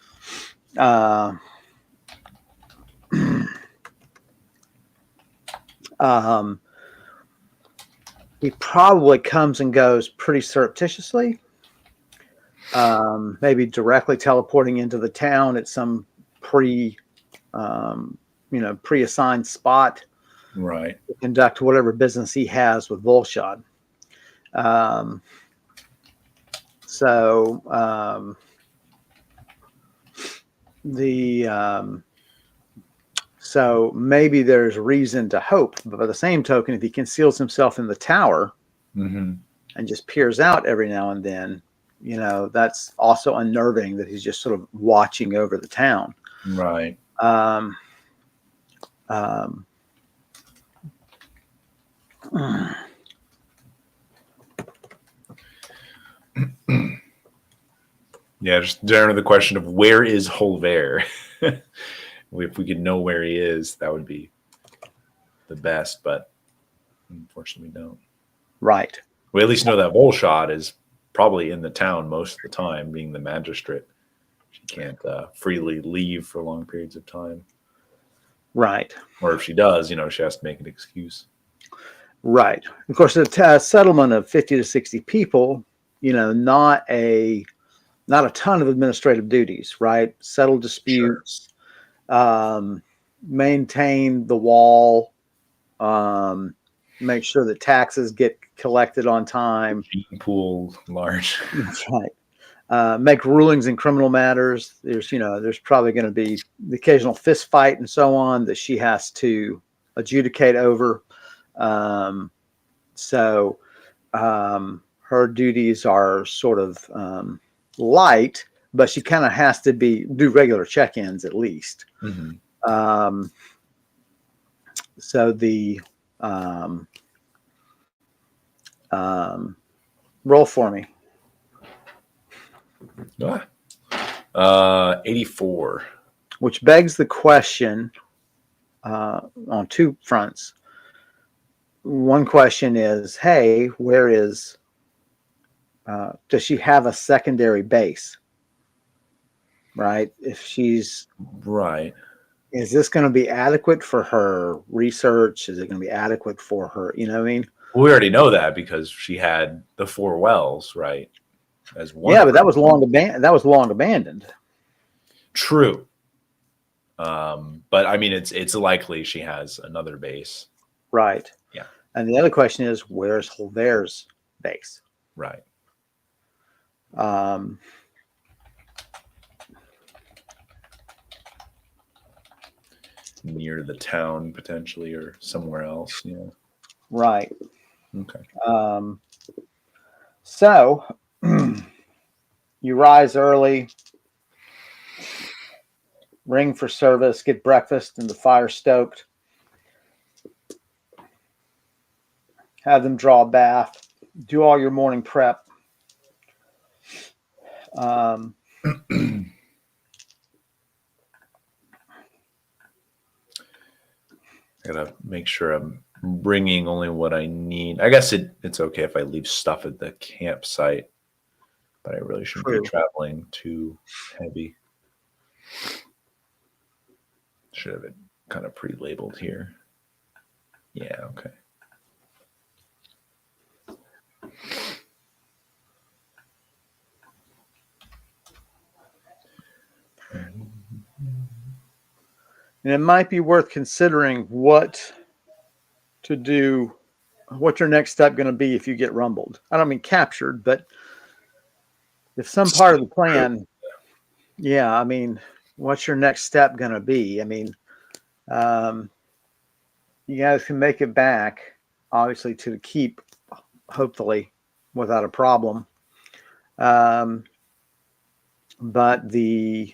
he probably comes and goes pretty surreptitiously, maybe directly teleporting into the town at some pre-assigned spot, right, to conduct whatever business he has with Volshad. So maybe there's reason to hope, but by the same token, if he conceals himself in the tower and just peers out every now and then, that's also unnerving that he's just sort of watching over the town. Right. Yeah, just generally the question of where is Holver? If we could know where he is, that would be the best, but unfortunately we don't. Right. We at least know that Volshad is probably in the town most of the time, being the magistrate. She can't freely leave for long periods of time. Right. Or if she does, she has to make an excuse. Right. Of course, a settlement of 50 to 60 people, not a ton of administrative duties, right? Settle disputes, maintain the wall, make sure that taxes get collected on time. Gene pool large. That's right. Make rulings in criminal matters. There's probably going to be the occasional fist fight and so on that she has to adjudicate over. So her duties are sort of light, but she kind of has to do regular check-ins at least. Mm-hmm. So the roll for me. 84. Which begs the question on two fronts. One question is, hey, where is, does she have a secondary base? Right? If she's right, is this going to be adequate for her research? Is it going to be adequate for her? You know what I mean? Well, we already know that because she had the 4 wells, right? As one. Yeah, but that was long abandoned. True. But I mean, it's likely she has another base. Right. Yeah. And the other question is, where's Holver's base? Right. Near the town, potentially, or somewhere else. Yeah. Right. Okay. So you rise early, ring for service, get breakfast and the fire stoked, have them draw a bath, do all your morning prep. I gotta make sure I'm bringing only what I need. I guess it's okay if I leave stuff at the campsite, but I really shouldn't be traveling too heavy. Should have it kind of pre-labeled here. Yeah, okay. And it might be worth considering what to do, what's your next step going to be if you get rumbled. I don't mean captured, but if some part of the plan, yeah, I mean, what's your next step going to be? I mean, you guys can make it back, obviously, to the keep, hopefully, without a problem. But the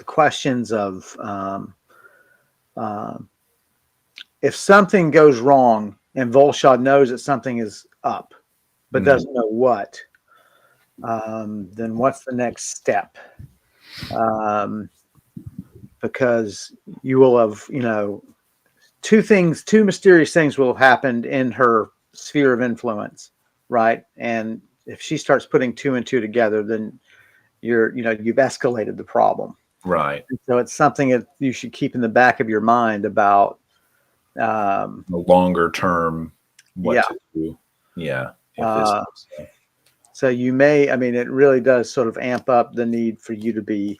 questions of if something goes wrong and Volshad knows that something is up, but doesn't know what, then what's the next step? Because you will have, two mysterious things will have happened in her sphere of influence, right? And if she starts putting 2 and 2 together, then you've escalated the problem. Right. And so it's something that you should keep in the back of your mind about the longer term, what to do. Yeah. So you may, it really does sort of amp up the need for you to be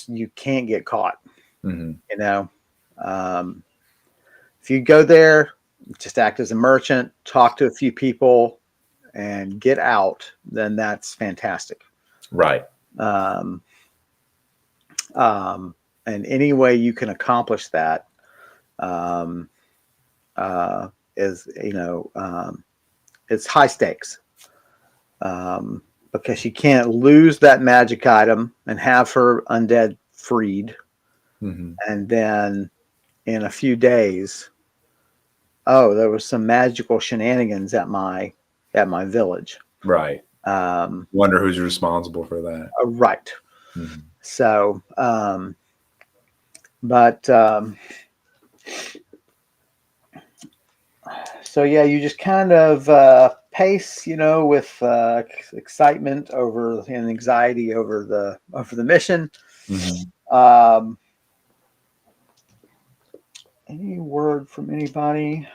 you can't get caught. Mm-hmm. If you go there, just act as a merchant, talk to a few people, and get out, then that's fantastic. Right. And any way you can accomplish that is, it's high stakes because you can't lose that magic item and have her undead freed. Mm-hmm. And then in a few days, oh, there was some magical shenanigans at my village. Right. Um, Wonder who's responsible for that. right. Mhm. So, but so yeah, you just kind of pace, with excitement over and anxiety over the mission. Mhm. Um, any word from anybody?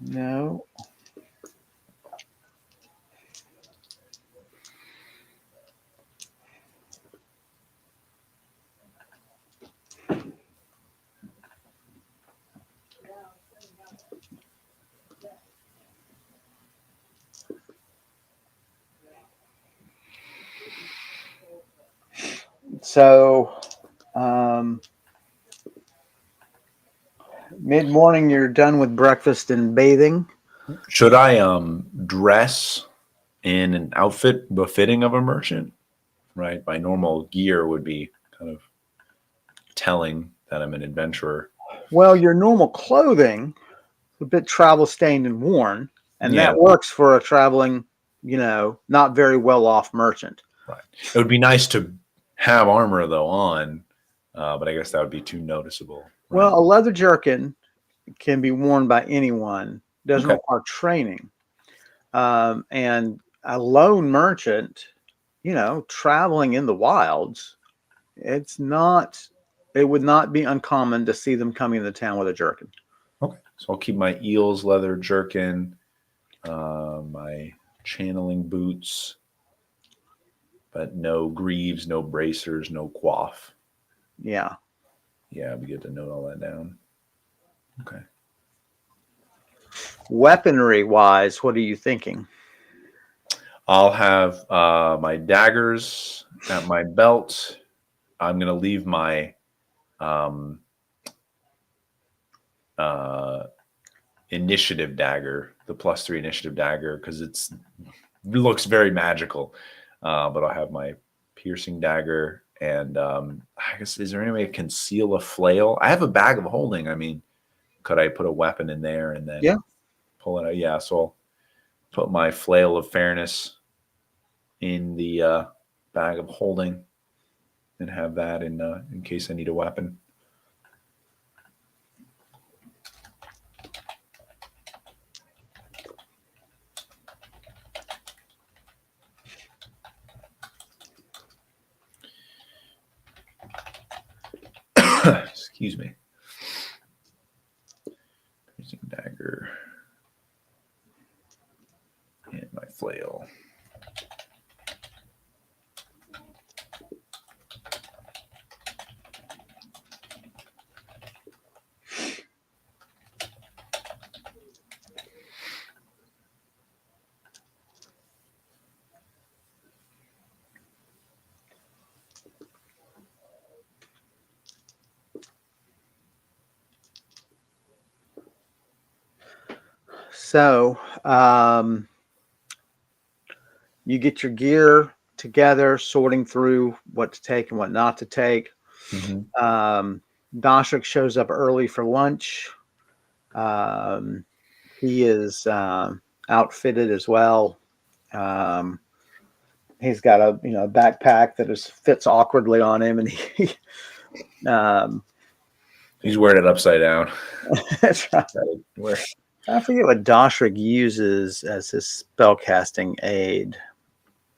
No. So, um, mid-morning, you're done with breakfast and bathing. Should I dress in an outfit befitting of a merchant? Right. My normal gear would be kind of telling that I'm an adventurer. Well, your normal clothing, a bit travel stained and worn, and Yeah. that works for a traveling, not very well off merchant. Right. It would be nice to have armor though on, but I guess that would be too noticeable. Right. Well, a leather jerkin can be worn by anyone, doesn't Okay. require training. And a lone merchant, traveling in the wilds, it would not be uncommon to see them coming into town with a jerkin. Okay. So I'll keep my eels leather jerkin, my channeling boots, but no greaves, no bracers, no coif. Yeah. Yeah, it'd be good to note all that down. Okay. Weaponry wise, what are you thinking? I'll have my daggers at my belt. I'm going to leave my um, uh, initiative dagger, the +3 initiative dagger, because it looks very magical. But I'll have my piercing dagger, and I guess, is there any way to conceal a flail? I have a bag of holding. I mean, could I put a weapon in there and then pull it out? Yeah, so I'll put my flail of fairness in the bag of holding and have that in case I need a weapon. Excuse me. Piercing dagger and my flail. So, you get your gear together, sorting through what to take and what not to take. Mm-hmm. Dashik shows up early for lunch. He is outfitted as well. He's got a backpack that fits awkwardly on him, and He's wearing it upside down. that's right. I forget what Dashik uses as his spellcasting aid.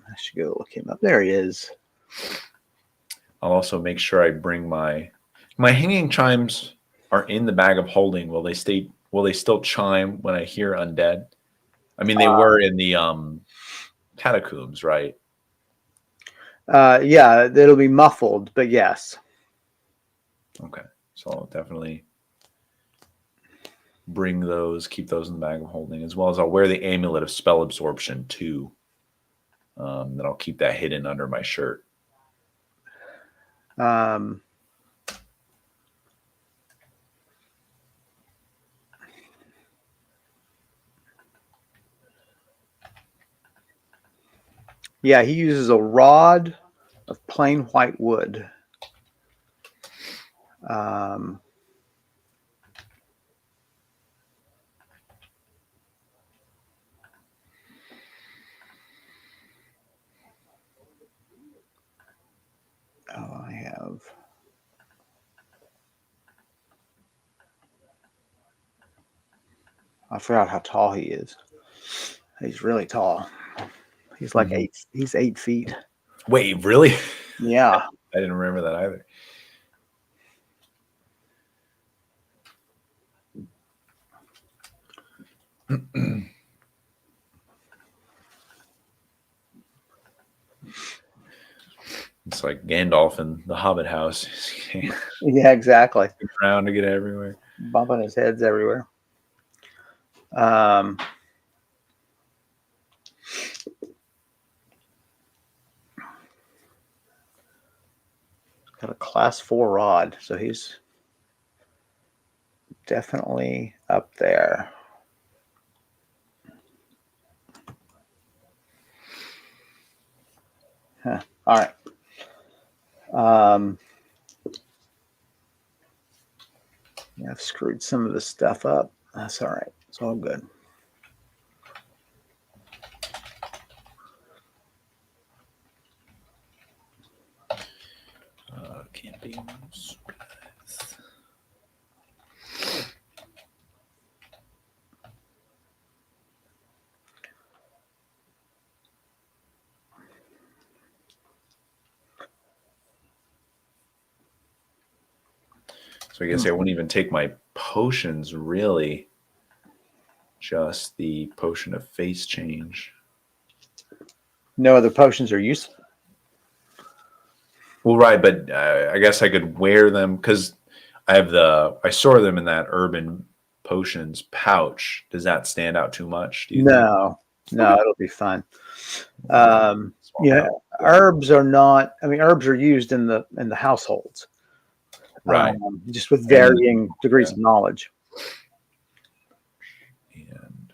I should go look him up. There he is. I'll also make sure I bring my hanging chimes are in the bag of holding. Will they still chime when I hear undead? I mean, they were in the catacombs, right? Yeah, it'll be muffled, but yes. Okay. So I'll definitely keep those in the bag of holding, as well as I'll wear the amulet of spell absorption too. Then I'll keep that hidden under my shirt. Yeah, he uses a rod of plain white wood. Oh, I have. I forgot how tall he is. He's really tall. He's like Mhm. 8. He's 8 feet. Wait, really? Yeah. I didn't remember that either. It's like Gandalf in the Hobbit house. Yeah, exactly. Around to get everywhere. Bumping his heads everywhere. Um, got a class 4 rod, so he's definitely up there. Huh. All right. Yeah, I've screwed some of this stuff up. That's all right. It's all good. Camping. So I guess I wouldn't even take my potions, really. Just the potion of face change. No other potions are useful. Well, right, but I guess I could wear them because I store them in that urban potions pouch. Does that stand out too much? Do you think? No, Okay. it'll be fine. Small Yeah, pouch. herbs are not. I mean, herbs are used in the households, Right. just with And varying degrees of knowledge. and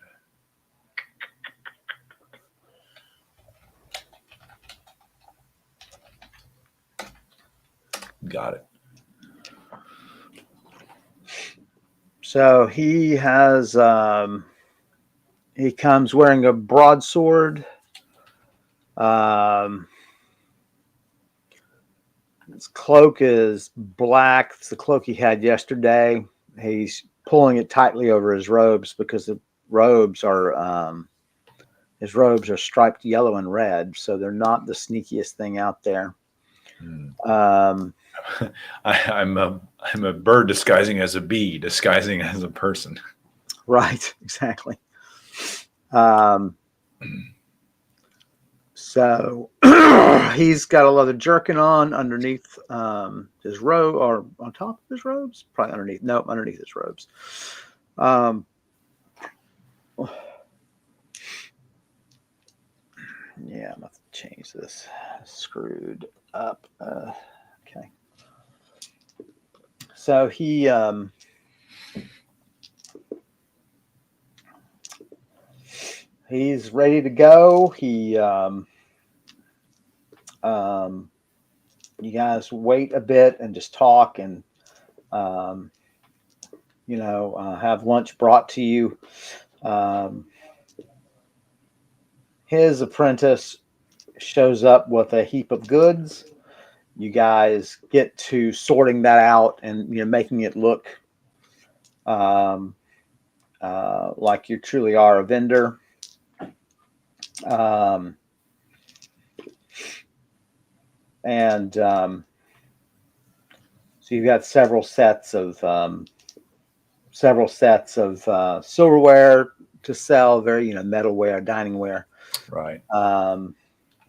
got it. So he has. He comes wearing a broadsword. His cloak is black. It's the cloak he had yesterday. He's pulling it tightly over his robes because the robes are his robes are striped yellow and red, so they're not the sneakiest thing out there. Hmm. Um, I'm a bird disguising as a bee, disguising as a person. right, exactly. Um, so he's got a leather jerkin on underneath his robe, or on top of his robes, probably underneath. No, underneath his robes. Yeah, I'm going to change this. Screwed up. Okay. So he's ready to go. You guys wait a bit and just talk and um, have lunch brought to you. His apprentice shows up with a heap of goods. You guys get to sorting that out and making it look like you truly are a vendor. And so you've got several sets of silverware to sell, very metalware, diningware. Right.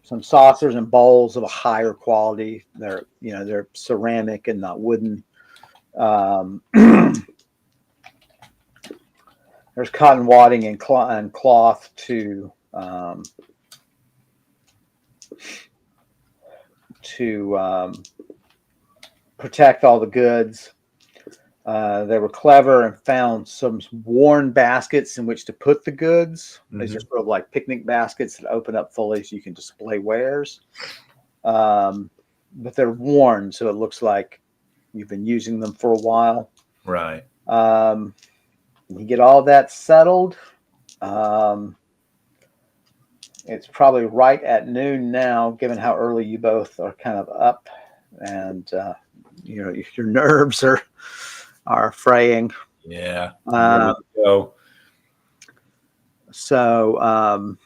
Some saucers and bowls of a higher quality. They're ceramic and not wooden. There's cotton wadding and cloth to protect all the goods. They were clever and found some worn baskets in which to put the goods. These are sort of like picnic baskets that open up fully so you can display wares. But they're worn, so it looks like you've been using them for a while. Right. You get all that settled. It's probably right at noon now, given how early you both are kind of up. and your nerves are fraying. Yeah. Here we go. So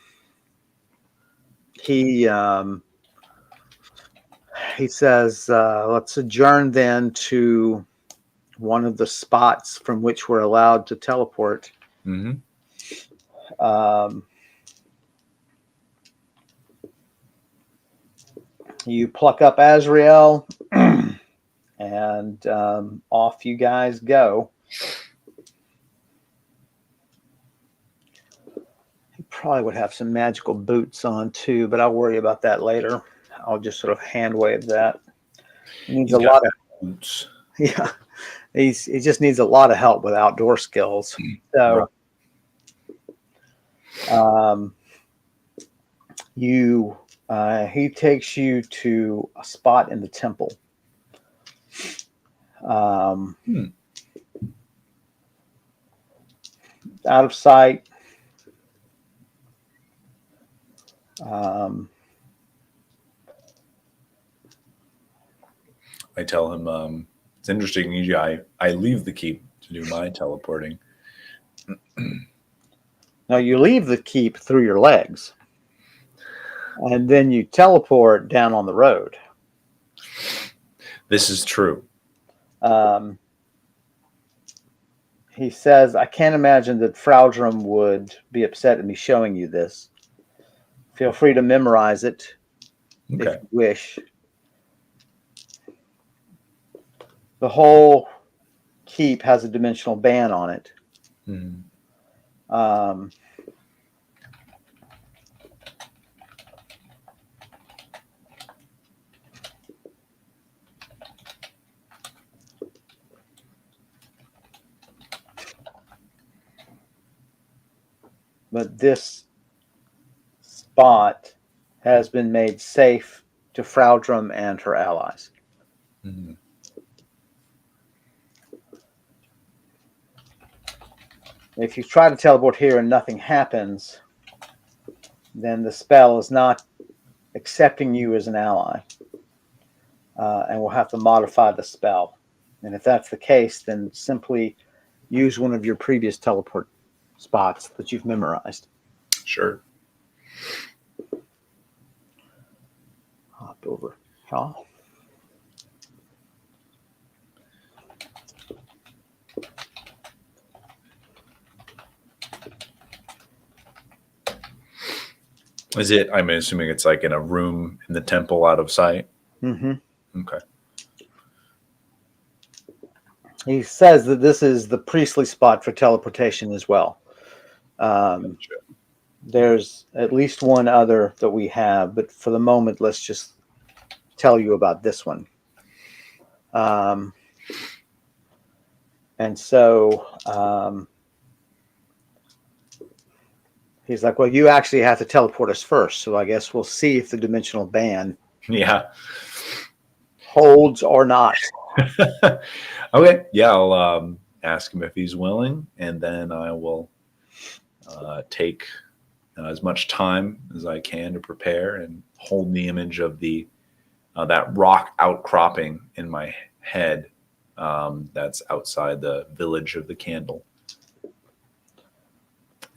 he says, let's adjourn then to one of the spots from which we're allowed to teleport. Mm-hmm. You pluck up Azrael, and off you guys go. He probably would have some magical boots on too, but I'll worry about that later. I'll just sort of hand wave that. He needs a lot of boots. Yeah. He just needs a lot of help with outdoor skills. So he takes you to a spot in the temple. Out of sight. I tell him, it's interesting. Usually I leave the keep to do my teleporting. Now you leave the keep through your legs, and then you teleport down on the road. This is true. He says, I can't imagine that Fraudrum would be upset at me showing you this. Feel free to memorize it if you wish. The whole keep has a dimensional ban on it. Mm-hmm. But this spot has been made safe to Fraudrum and her allies. Mm-hmm. If you try to teleport here and nothing happens, then the spell is not accepting you as an ally. And we'll have to modify the spell. And if that's the case, then simply use one of your previous teleport spots that you've memorized. Sure. Hop over. Huh? Is it? I'm assuming it's like in a room in the temple out of sight. Mm-hmm. Okay. He says that this is the priestly spot for teleportation as well. There's at least one other that we have, but for the moment, let's just tell you about this one. And so he's like, well, you actually have to teleport us first. So I guess we'll see if the dimensional ban holds or not. Okay. Yeah, I'll ask him if he's willing, and then I will take as much time as I can to prepare and hold the image of the that rock outcropping in my head that's outside the village of the candle,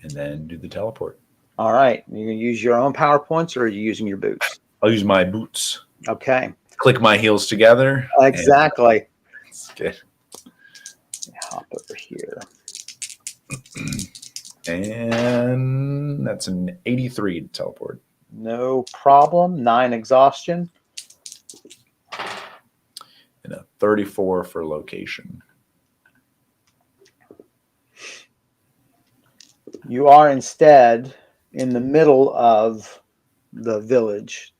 and then do the teleport. All right. You're going to use your own PowerPoints, or are you using your boots? I'll use my boots. Okay. Click my heels together. Exactly. That's good. Hop over here. And that's an 83 to teleport. No problem. 9 exhaustion. And a 34 for location. You are instead in the middle of the village.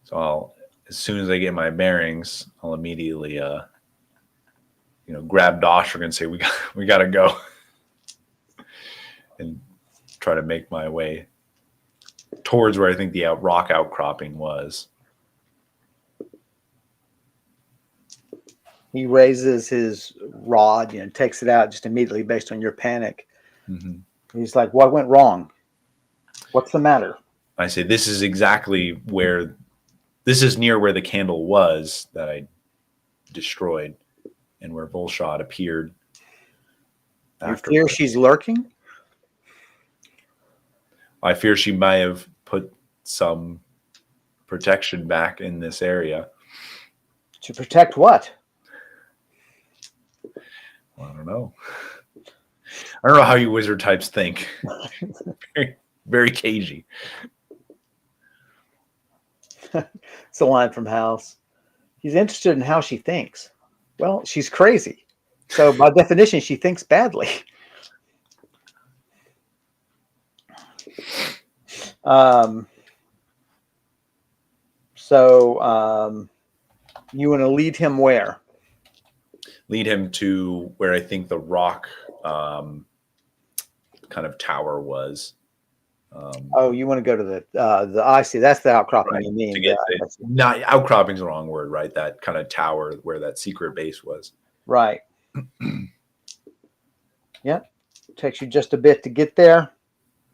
So as soon as I get my bearings, I'll immediately, grab Doshrik and say, we got to go, and try to make my way towards where I think the rock outcropping was. He raises his rod, takes it out just immediately based on your panic. Mm-hmm. He's like, what went wrong? What's the matter? I say, this is exactly where, this is near where the candle was that I destroyed and where Volshad appeared. You fear she's lurking? I fear she may have put some protection back in this area. To protect what? Well, I don't know. I don't know how you wizard types think. Very, very cagey. It's a line from House. He's interested in how she thinks. Well, she's crazy. So by definition, she thinks badly. You want to lead him where? Lead him to where I think the rock kind of tower was. You want to go to the I see. That's the outcropping right, you mean. Not outcropping is the wrong word, right? That kind of tower where that secret base was. Right. Yep. Takes you just a bit to get there.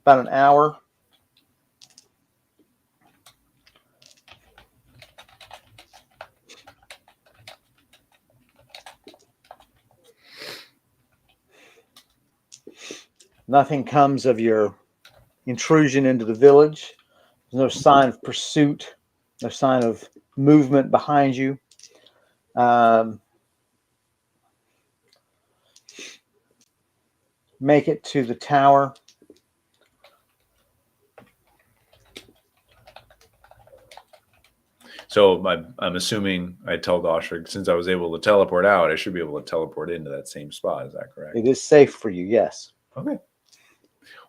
About an hour. Nothing comes of your intrusion into the village. There's no sign of pursuit, no sign of movement behind you. Make it to the tower. So I'm assuming I tell Doshrik, since I was able to teleport out, I should be able to teleport into that same spot. Is that correct? It is safe for you, yes. Okay.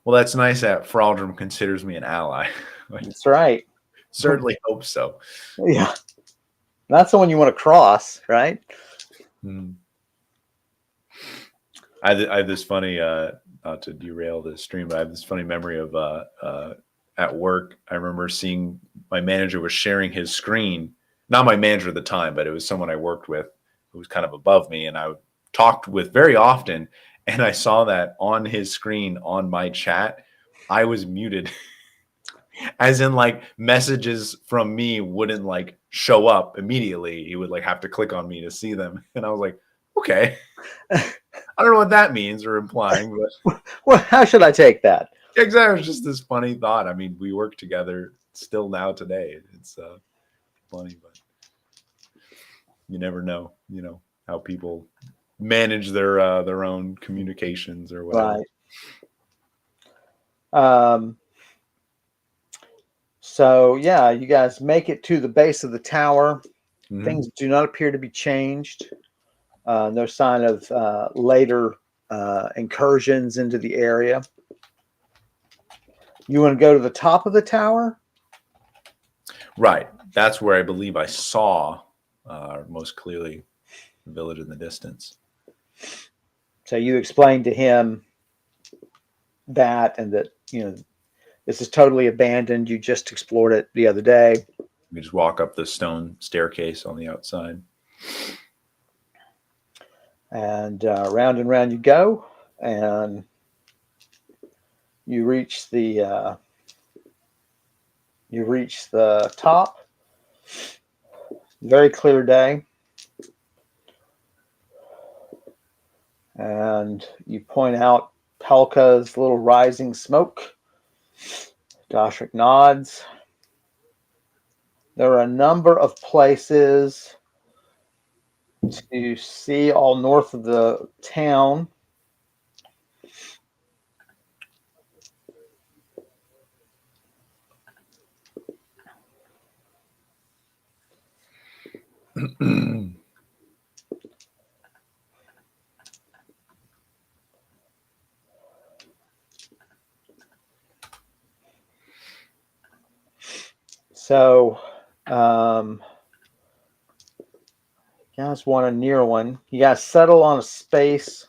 Well, that's nice that Fraldrum considers me an ally. That's right. Certainly hope so. Yeah. That's the one you want to cross, right? I have this funny, not to derail the stream, but I have this funny memory of at work. I remember seeing my manager was sharing his screen. Not my manager at the time, but it was someone I worked with who was kind of above me and I talked with very often. And I saw that on his screen on my chat, I was muted. As in, like, messages from me wouldn't like show up immediately. He would like have to click on me to see them. And I was like, okay. I don't know what that means or implying, but well, how should I take that? Exactly. It was just this funny thought. I mean, we work together still now today. It's funny, but you never know, how people manage their own communications or whatever. Right. So yeah, you guys make it to the base of the tower. Mm-hmm. Things do not appear to be changed. No sign of later incursions into the area. You want to go to the top of the tower? Right. That's where I believe I saw most clearly the village in the distance. So you explained to him that and that, this is totally abandoned. You just explored it the other day. We just walk up the stone staircase on the outside. And round and round you go. And you reach the top. Very clear day. And you point out Pelka's little rising smoke. Doshrik nods. There are a number of places to see all north of the town. So, you guys want a near one. You guys settle on a space,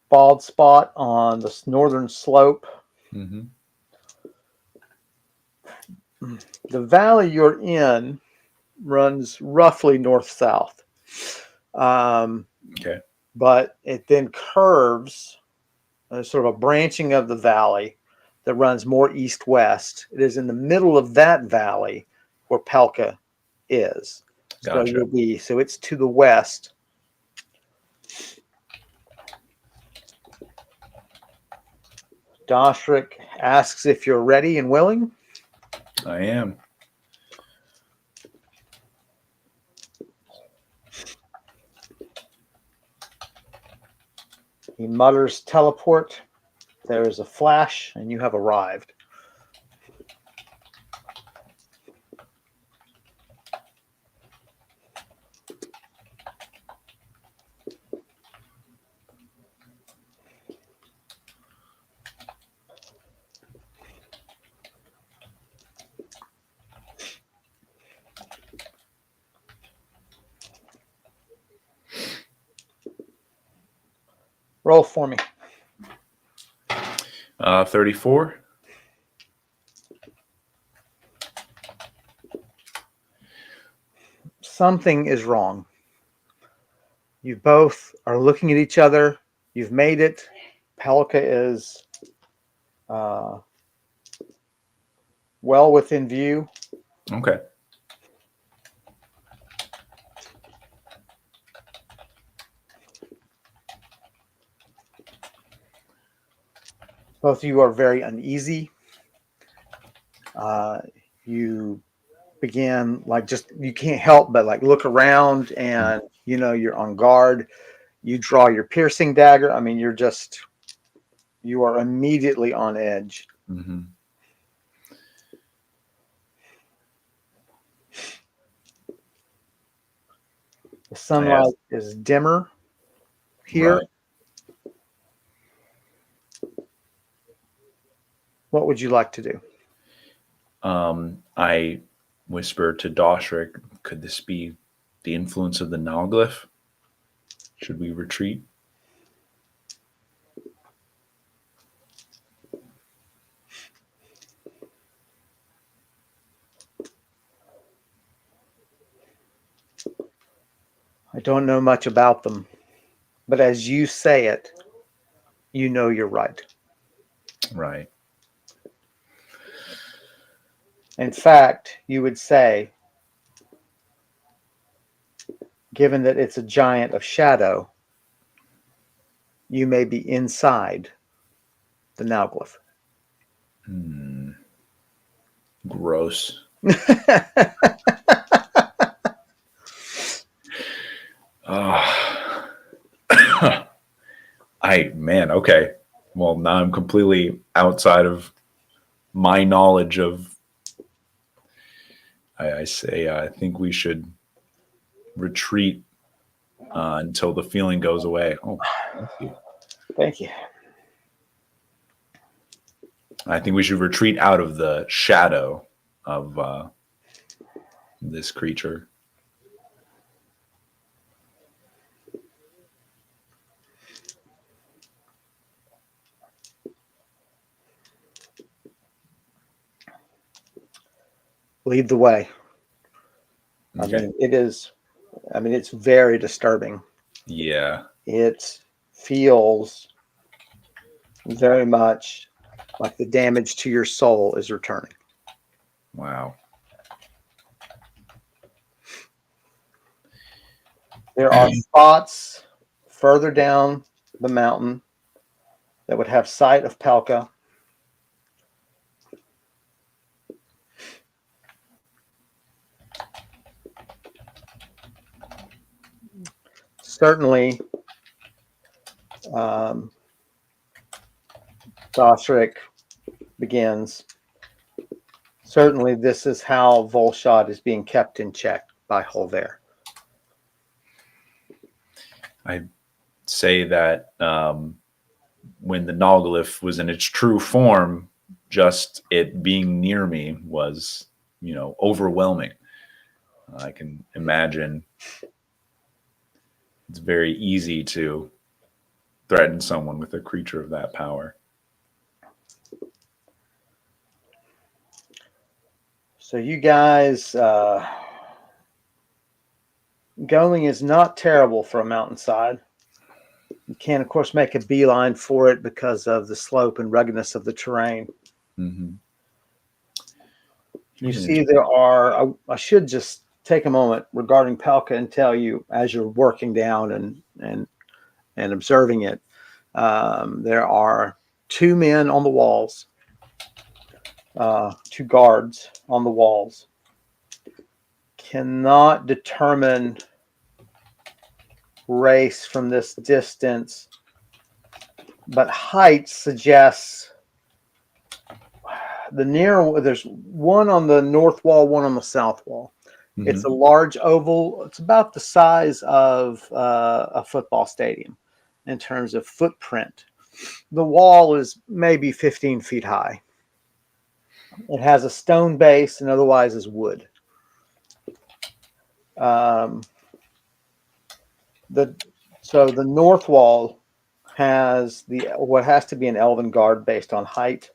bald spot on the northern slope. Mm-hmm. The valley you're in runs roughly north-south. Okay. But it then curves, sort of a branching of the valley that runs more east-west. It is in the middle of that valley where Pelka is. Gotcha. So it's to the west. Doshrik asks if you're ready and willing. I am. He mutters teleport. There is a flash, and you have arrived. Roll for me. 34. Something is wrong. You both are looking at each other. You've made it. Pelka is well within view. Okay. Both of you are very uneasy. You begin you can't help but look around, and you're on guard. You draw your piercing dagger. I mean, you are immediately on edge. Mm-hmm. The sunlight is dimmer here. Right. What would you like to do? I whisper to Doshrik, could this be the influence of the Nalglyph? Should we retreat? I don't know much about them, but as you say it, you're right. Right. In fact, you would say, given that it's a giant of shadow, you may be inside the Nalglyph. Gross. Okay. Well, now I'm completely outside of my knowledge of. I say, I think we should retreat until the feeling goes away. Oh, thank you. Thank you. I think we should retreat out of the shadow of this creature. Lead the way. Okay. It's very disturbing. Yeah. It feels very much like the damage to your soul is returning. Wow. There are spots further down the mountain that would have sight of Pelka. Certainly, Doshrik begins. Certainly, this is how Volshad is being kept in check by Holver. I say that when the Nalglyph was in its true form, just it being near me was, overwhelming. I can imagine it's very easy to threaten someone with a creature of that power. So you guys, going is not terrible for a mountainside. You can, of course, make a beeline for it because of the slope and ruggedness of the terrain. Mm-hmm. You see, there are. I should just take a moment regarding Pelka and tell you, as you're working down and observing it, there are two men on the walls, two guards on the walls. Cannot determine race from this distance, but height suggests there's one on the north wall, one on the south wall. Mm-hmm. It's a large oval. It's about the size of a football stadium in terms of footprint. The wall is maybe 15 feet high. It has a stone base and otherwise is wood. So the north wall has what has to be an elven guard based on height,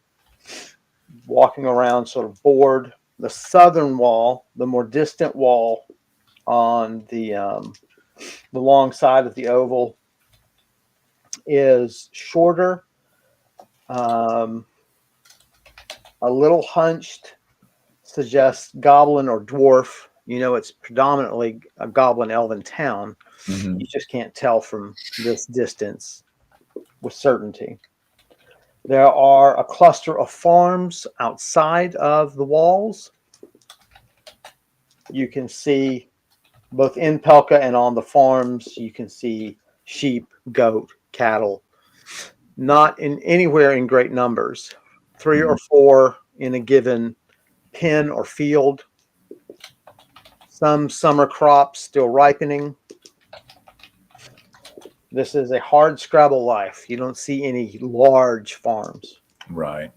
walking around sort of bored. The southern wall, the more distant wall on the long side of the oval, is shorter, a little hunched, suggests goblin or dwarf. You know, it's predominantly a goblin elven town. Mm-hmm. You just can't tell from this distance with certainty. There are a cluster of farms outside of the walls. You can see both in Pelka and on the farms, you can see sheep, goat, cattle, not in anywhere in great numbers, 3 or 4 in a given pen or field. Some summer crops still ripening. This is a hard scrabble life. You don't see any large farms. Right.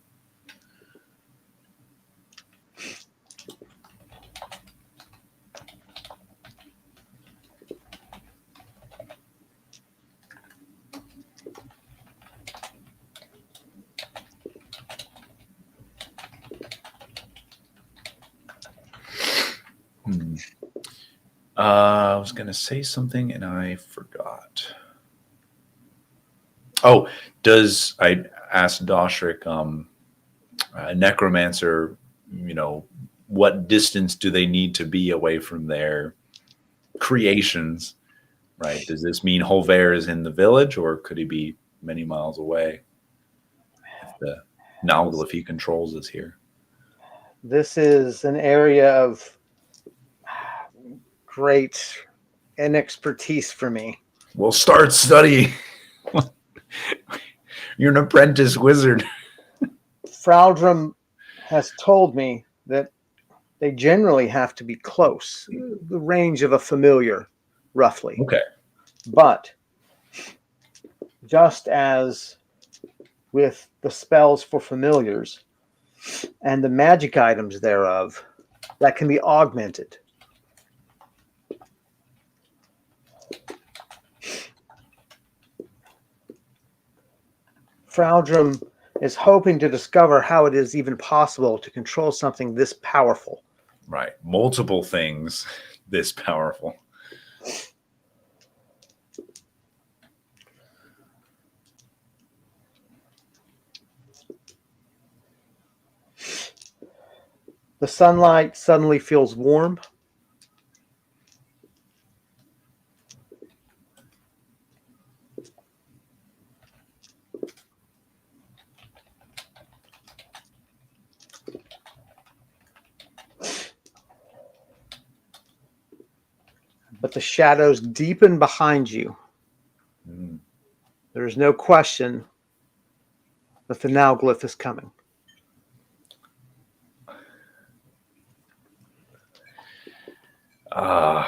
I was going to say something and I forgot. Oh, I asked Doshrik, a necromancer, what distance do they need to be away from their creations, right? Does this mean Holver is in the village or could he be many miles away? If the Nalglyph he controls is here. This is an area of great inexpertise for me. We'll start studying. You're an apprentice wizard. Fraldrum has told me that they generally have to be close, the range of a familiar, roughly. Okay. But just as with the spells for familiars and the magic items thereof, that can be augmented. Fraldrum is hoping to discover how it is even possible to control something this powerful. Right. Multiple things this powerful. The sunlight suddenly feels warm. But the shadows deepen behind you. There is no question that the Nalglyph is coming. I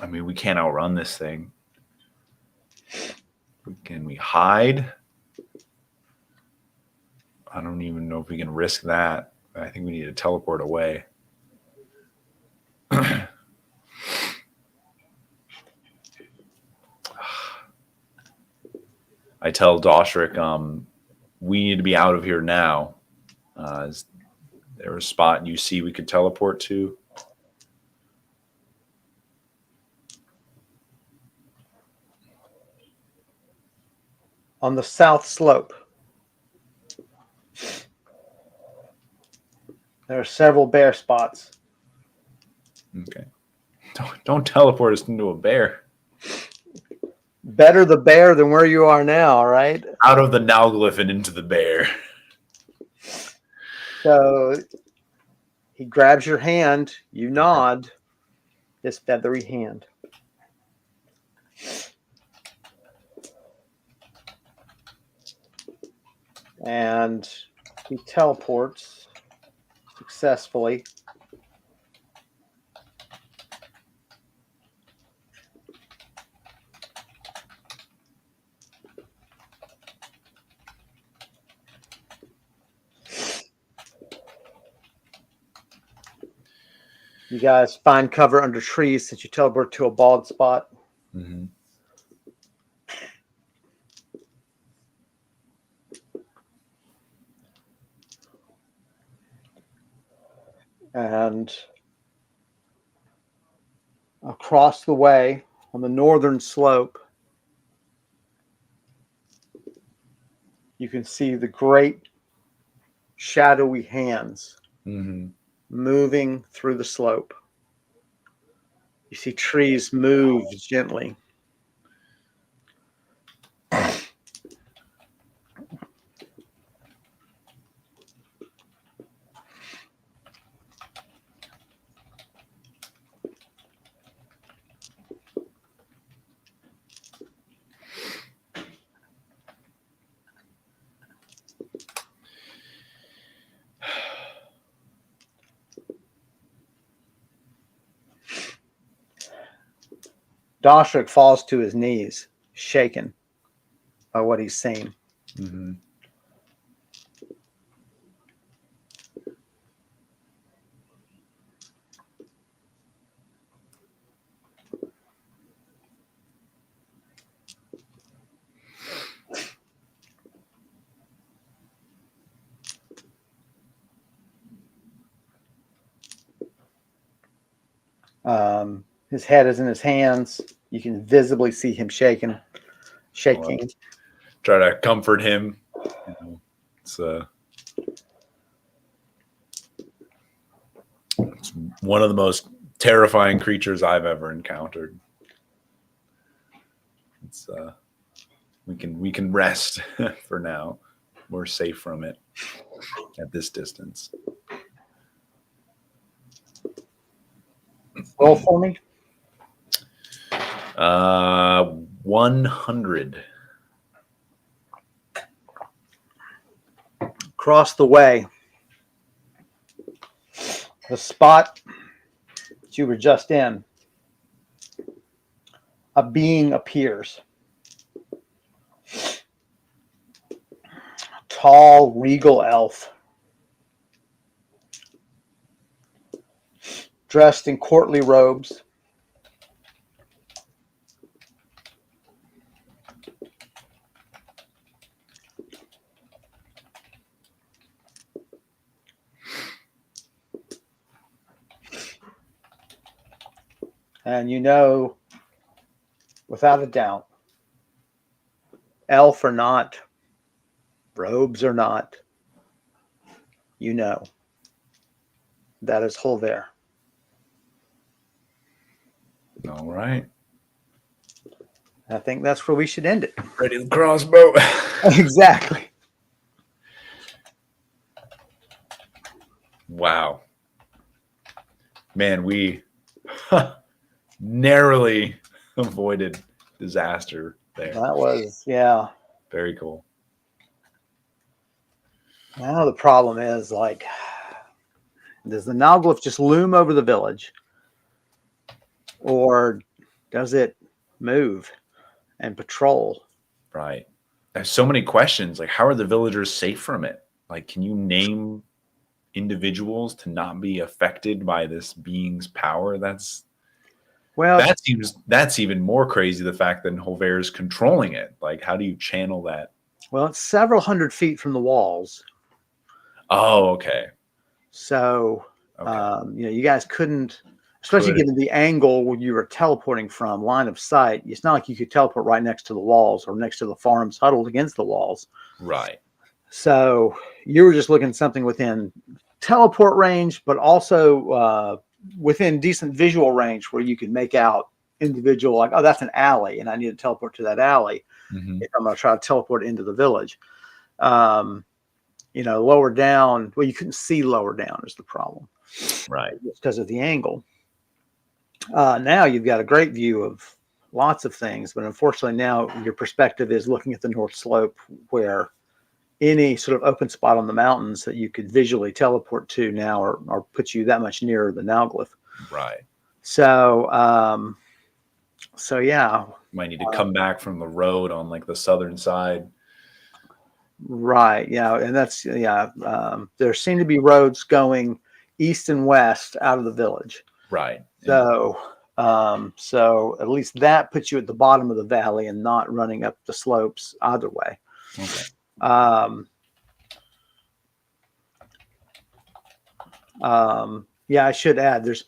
mean, we can't outrun this thing. Can we hide? I don't even know if we can risk that. I think we need to teleport away. I tell Doshrik, we need to be out of here now. Is there a spot you see we could teleport to? on the south slope. There are several bear spots. Okay. Don't teleport us into a bear. Better the bear than where you are now, right? Out of the Nalglyph and into the bear. So he grabs your hand, you nod, his feathery hand. And he teleports successfully. You guys find cover under trees since you teleport to a bald spot. Mm-hmm. And across the way on the northern slope, you can see the great shadowy hands Mm-hmm. moving through the slope. You see trees move gently. Doshrik falls to his knees, shaken by what he's seen. Mm-hmm. His head is in his hands. You can visibly see him shaking. Try to comfort him. It's one of the most terrifying creatures I've ever encountered. It's we can rest for now. We're safe from it at this distance. Roll for me. 100. Across the way, the spot that you were just in, a being appears. Tall, regal elf, dressed in courtly robes. And you know, without a doubt, elf or not, robes or not, you know, that is Holver. All right. I think that's where we should end it. Ready the crossbow. Exactly. Wow. Man, we narrowly avoided disaster there. That was, yeah. Very cool. Now the problem is, like, does the Nalglyph just loom over the village? Or does it move and patrol? Right. There's so many questions. Like, how are the villagers safe from it? Like, can you name individuals to not be affected by this being's power? That's even more crazy. The fact that Holver is controlling it. Like, how do you channel that? Well, it's several hundred feet from the walls. Oh, okay. So, Okay. you guys couldn't, especially given the angle where you were teleporting from, line of sight. It's not like you could teleport right next to the walls or next to the farms huddled against the walls. Right. So you were just looking at something within teleport range, but also within decent visual range where you could make out individual, like, oh, that's an alley, and I need to teleport to that alley if I'm going to try to teleport into the village. Lower down, well, you couldn't see lower down is the problem. Right. Just because of the angle. Now you've got a great view of lots of things, but unfortunately now your perspective is looking at the North Slope, where any sort of open spot on the mountains that you could visually teleport to now or put you that much nearer the Nauglyph. Right. So, yeah. Might need to come back from the road on like the southern side. Right. Yeah. And that's, there seem to be roads going east and west out of the village. Right. So, at least that puts you at the bottom of the valley and not running up the slopes either way. Okay. I should add there's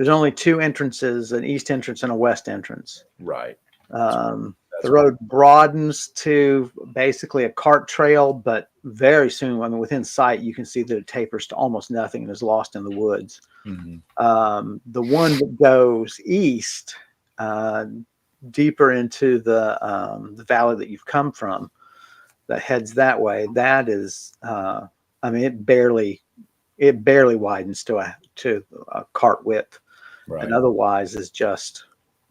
only two entrances, an east entrance and a west entrance. Right. The road broadens to basically a cart trail, but very soon, within sight, you can see that it tapers to almost nothing and is lost in the woods. The one that goes east, deeper into the valley that you've come from, that heads that way, that is, it barely widens to a cart width, right. and otherwise is just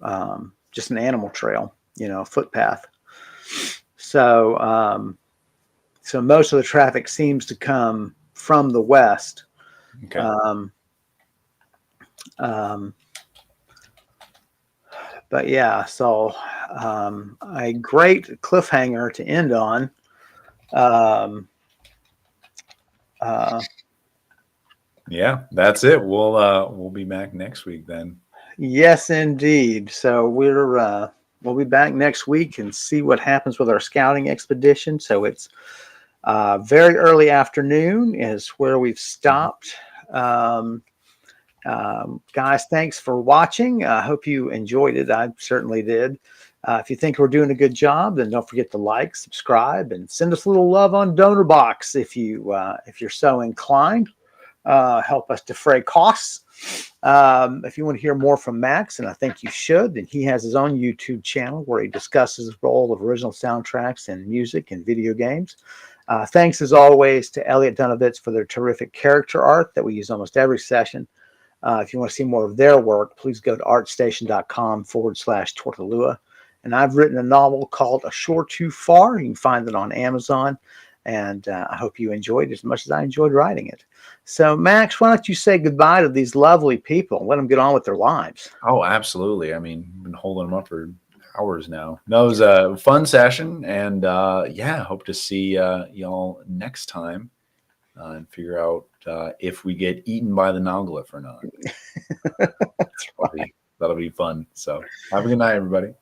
an animal trail, a footpath. So most of the traffic seems to come from the west. Okay. But yeah, so a great cliffhanger to end on. Yeah, that's it. We'll be back next week then. Yes, indeed. So we'll be back next week and see what happens with our scouting expedition. So it's very early afternoon is where we've stopped. Guys, thanks for watching. I hope you enjoyed it. I certainly did. If you think we're doing a good job, then don't forget to like, subscribe, and send us a little love on Donor Box if you're so inclined. Help us defray costs. If you want to hear more from Max, and I think you should, then he has his own YouTube channel where he discusses the role of original soundtracks and music in video games. Thanks as always to Elliot Dunovitz for their terrific character art that we use almost every session. If you want to see more of their work, please go to artstation.com/Tortolua. And I've written a novel called A Shore Too Far. You can find it on Amazon. And I hope you enjoyed it as much as I enjoyed writing it. So, Max, why don't you say goodbye to these lovely people and let them get on with their lives? Oh, absolutely. I've been holding them up for hours now. No, it was a fun session. And hope to see y'all next time and figure out if we get eaten by the Nauglyph or not. That's right. That'll be fun. So have a good night, everybody.